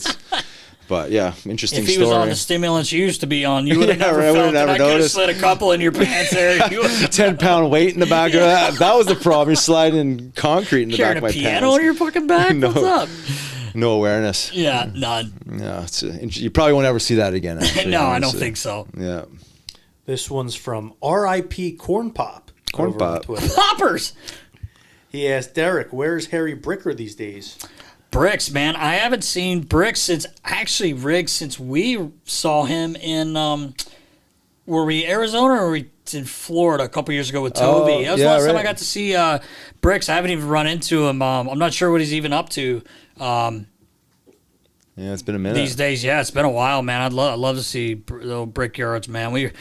But yeah, interesting story. If he was on the stimulants you used to be on, you would have never felt it. I could have slid a couple in your pants there. 10-pound weight in the back of that. That was the problem. You're sliding concrete in the back of my pants. Carrying a piano on your fucking back? No. What's up? No awareness. Yeah, none. Yeah, you probably won't ever see that again. Actually, no, I don't think so. Yeah. This one's from R.I.P. Corn Pop. Corn Pop. Poppers! He asked Derek, where's Harry Bricker these days? Bricks, man. I haven't seen Bricks since we saw him in, were we Arizona or were we in Florida a couple years ago with Toby? That was the last time I got to see Bricks. I haven't even run into him. I'm not sure what he's even up to. Yeah, it's been a minute. These days, yeah, it's been a while, man. I'd love to see little Brickyards, man. We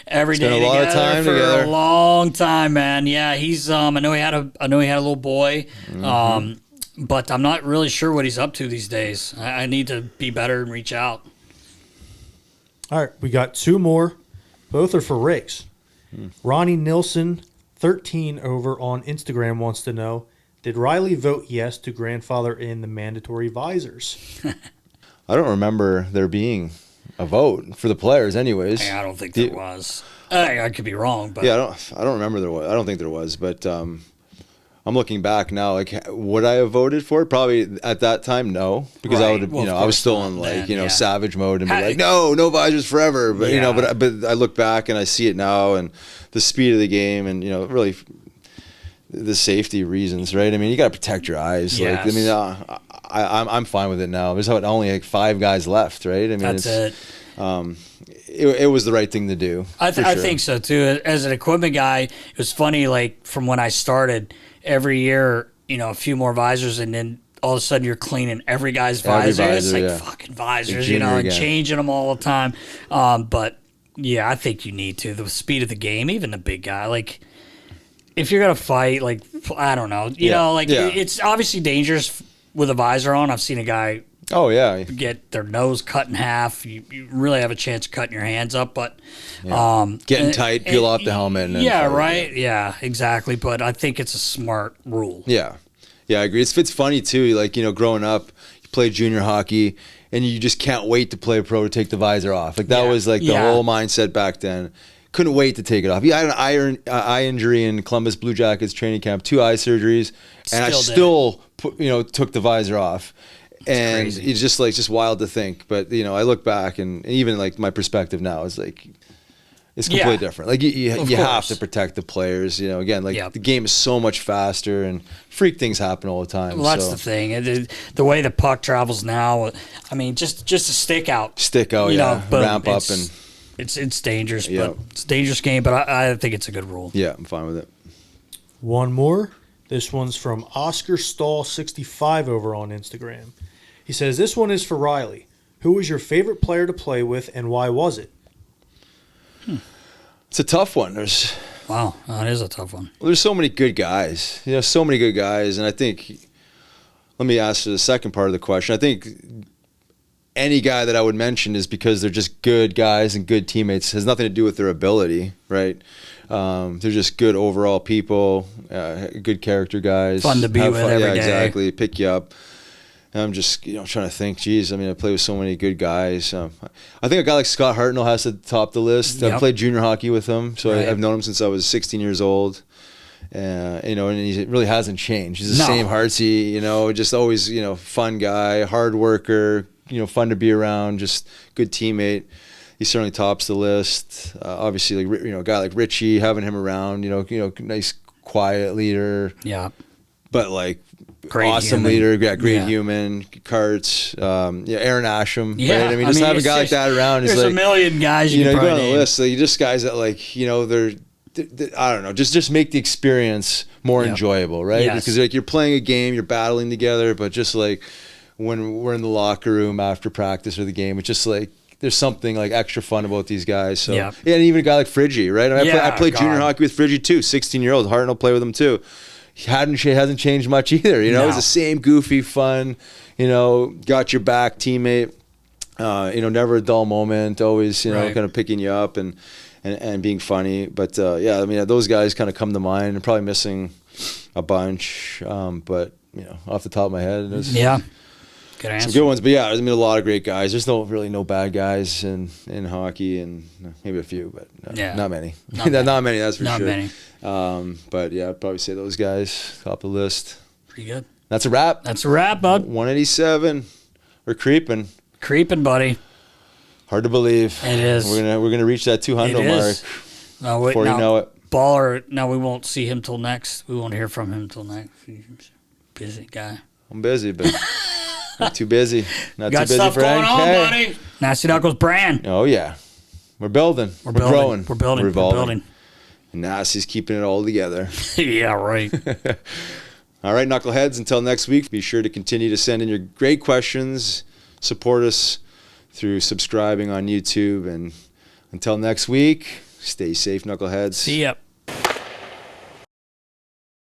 every day together for a long time, man. Yeah, he's I know he had a little boy, but I'm not really sure what he's up to these days. I need to be better and reach out. All right, we got two more. Both are for Riggs. Ronnie Nilsson, 13 over on Instagram wants to know, did Riley vote yes to grandfather in the mandatory visors? I don't remember there being a vote for the players anyways. I don't think there was. I could be wrong, but yeah, I don't remember there was. I don't think there was, but I'm looking back now. Like, would I have voted for it? Probably at that time, no, because I would have. I was still in like savage mode and be like, no visors forever. But but I look back and I see it now and the speed of the game and really the safety reasons, right? I mean, you got to protect your eyes. Yes. Like, I mean, I'm fine with it now. There's only like 5 guys left, right? I mean, that's it. It was the right thing to do. I think so too. As an equipment guy, it was funny. Like from when I started, every year, a few more visors, and then all of a sudden you're cleaning every guy's visor. It's like fucking visors, and changing them all the time. But yeah, I think you need to. The speed of the game, even the big guy, like. If you're gonna fight, like I don't know, it's obviously dangerous with a visor on. I've seen a guy, get their nose cut in half. You really have a chance of cutting your hands up, but getting tight, peel off the helmet. And yeah, exactly. But I think it's a smart rule. Yeah, I agree. It's funny too. Like growing up, you played junior hockey, and you just can't wait to play pro to take the visor off. Like that was like the whole mindset back then. Couldn't wait to take it off. I had an eye injury in Columbus Blue Jackets training camp, 2 eye surgeries, and I still took the visor off. And it's just wild to think. But I look back and even like my perspective now is like it's completely different. Like you have to protect the players. Again, like the game is so much faster and freak things happen all the time. Well, that's the thing. The way the puck travels now. I mean, just a stick out. Ramp up and. It's dangerous, but it's a dangerous game, but I think it's a good rule. Yeah, I'm fine with it. One more. This one's from Oscar Stahl 65 over on Instagram. He says, this one is for Riley. Who was your favorite player to play with and why was it? It's a tough one. There's Wow, that is a tough one. Well, there's so many good guys. So many good guys, and I think. Let me ask you the second part of the question. I think any guy that I would mention is because they're just good guys and good teammates. It has nothing to do with their ability, right? They're just good overall people, good character guys. Fun to be with every day. Exactly. Pick you up. And I'm just trying to think. Geez, I play with so many good guys. I think a guy like Scott Hartnell has to top the list. Yep. I played junior hockey with him, so Right. I've known him since I was 16 years old. And he really hasn't changed. He's the same heartsy, just always, fun guy, hard worker, fun to be around, just good teammate. He certainly tops the list. Obviously, a guy like Richie, having him around, nice, quiet leader. Yeah. But Great awesome human. leader, great Yeah. human, Karts, Aaron Asham. Yeah. Right? Just have a guy like that around. There's a million guys you can go probably on the name. list. So you just guys that they're I don't know, just make the experience more enjoyable, right? Yes. Because you're playing a game, you're battling together, but just when we're in the locker room after practice or the game, it's just there's something extra fun about these guys. So Yeah. and even a guy like Friggy, right? I played junior God. hockey with Friggy too, 16-year-old. Hartnell played with him too. He hasn't changed much either. It was the same goofy, fun, got your back teammate. Never a dull moment. Always, Right. kind of picking you up and being funny. But those guys kind of come to mind. I'm probably missing a bunch, but off the top of my head, there's Yeah. Good answer. some good ones. But yeah, there's a lot of great guys. There's no bad guys in hockey, and maybe a few, but not many. Not many. That's for Not sure. many. But yeah, I'd probably say those guys top the list. Pretty good. That's a wrap. That's a wrap, bud. 187. We're creeping. Creeping, buddy. Hard to believe. It is. We're gonna reach that 200 It mark is. No, wait, before you know it. Baller. No, we won't see him till next. We won't hear from him till next. Busy guy. I'm busy, but not too busy. Not Got too busy stuff for going NK. on, buddy. Nasty Knuckles brand. Oh yeah, we're building. We're growing. We're building. We're We're evolving. building. And Nasty's keeping it all together. Yeah, right. All right, knuckleheads. Until next week, be sure to continue to send in your great questions. Support us through subscribing on YouTube. And until next week, stay safe, knuckleheads. See ya.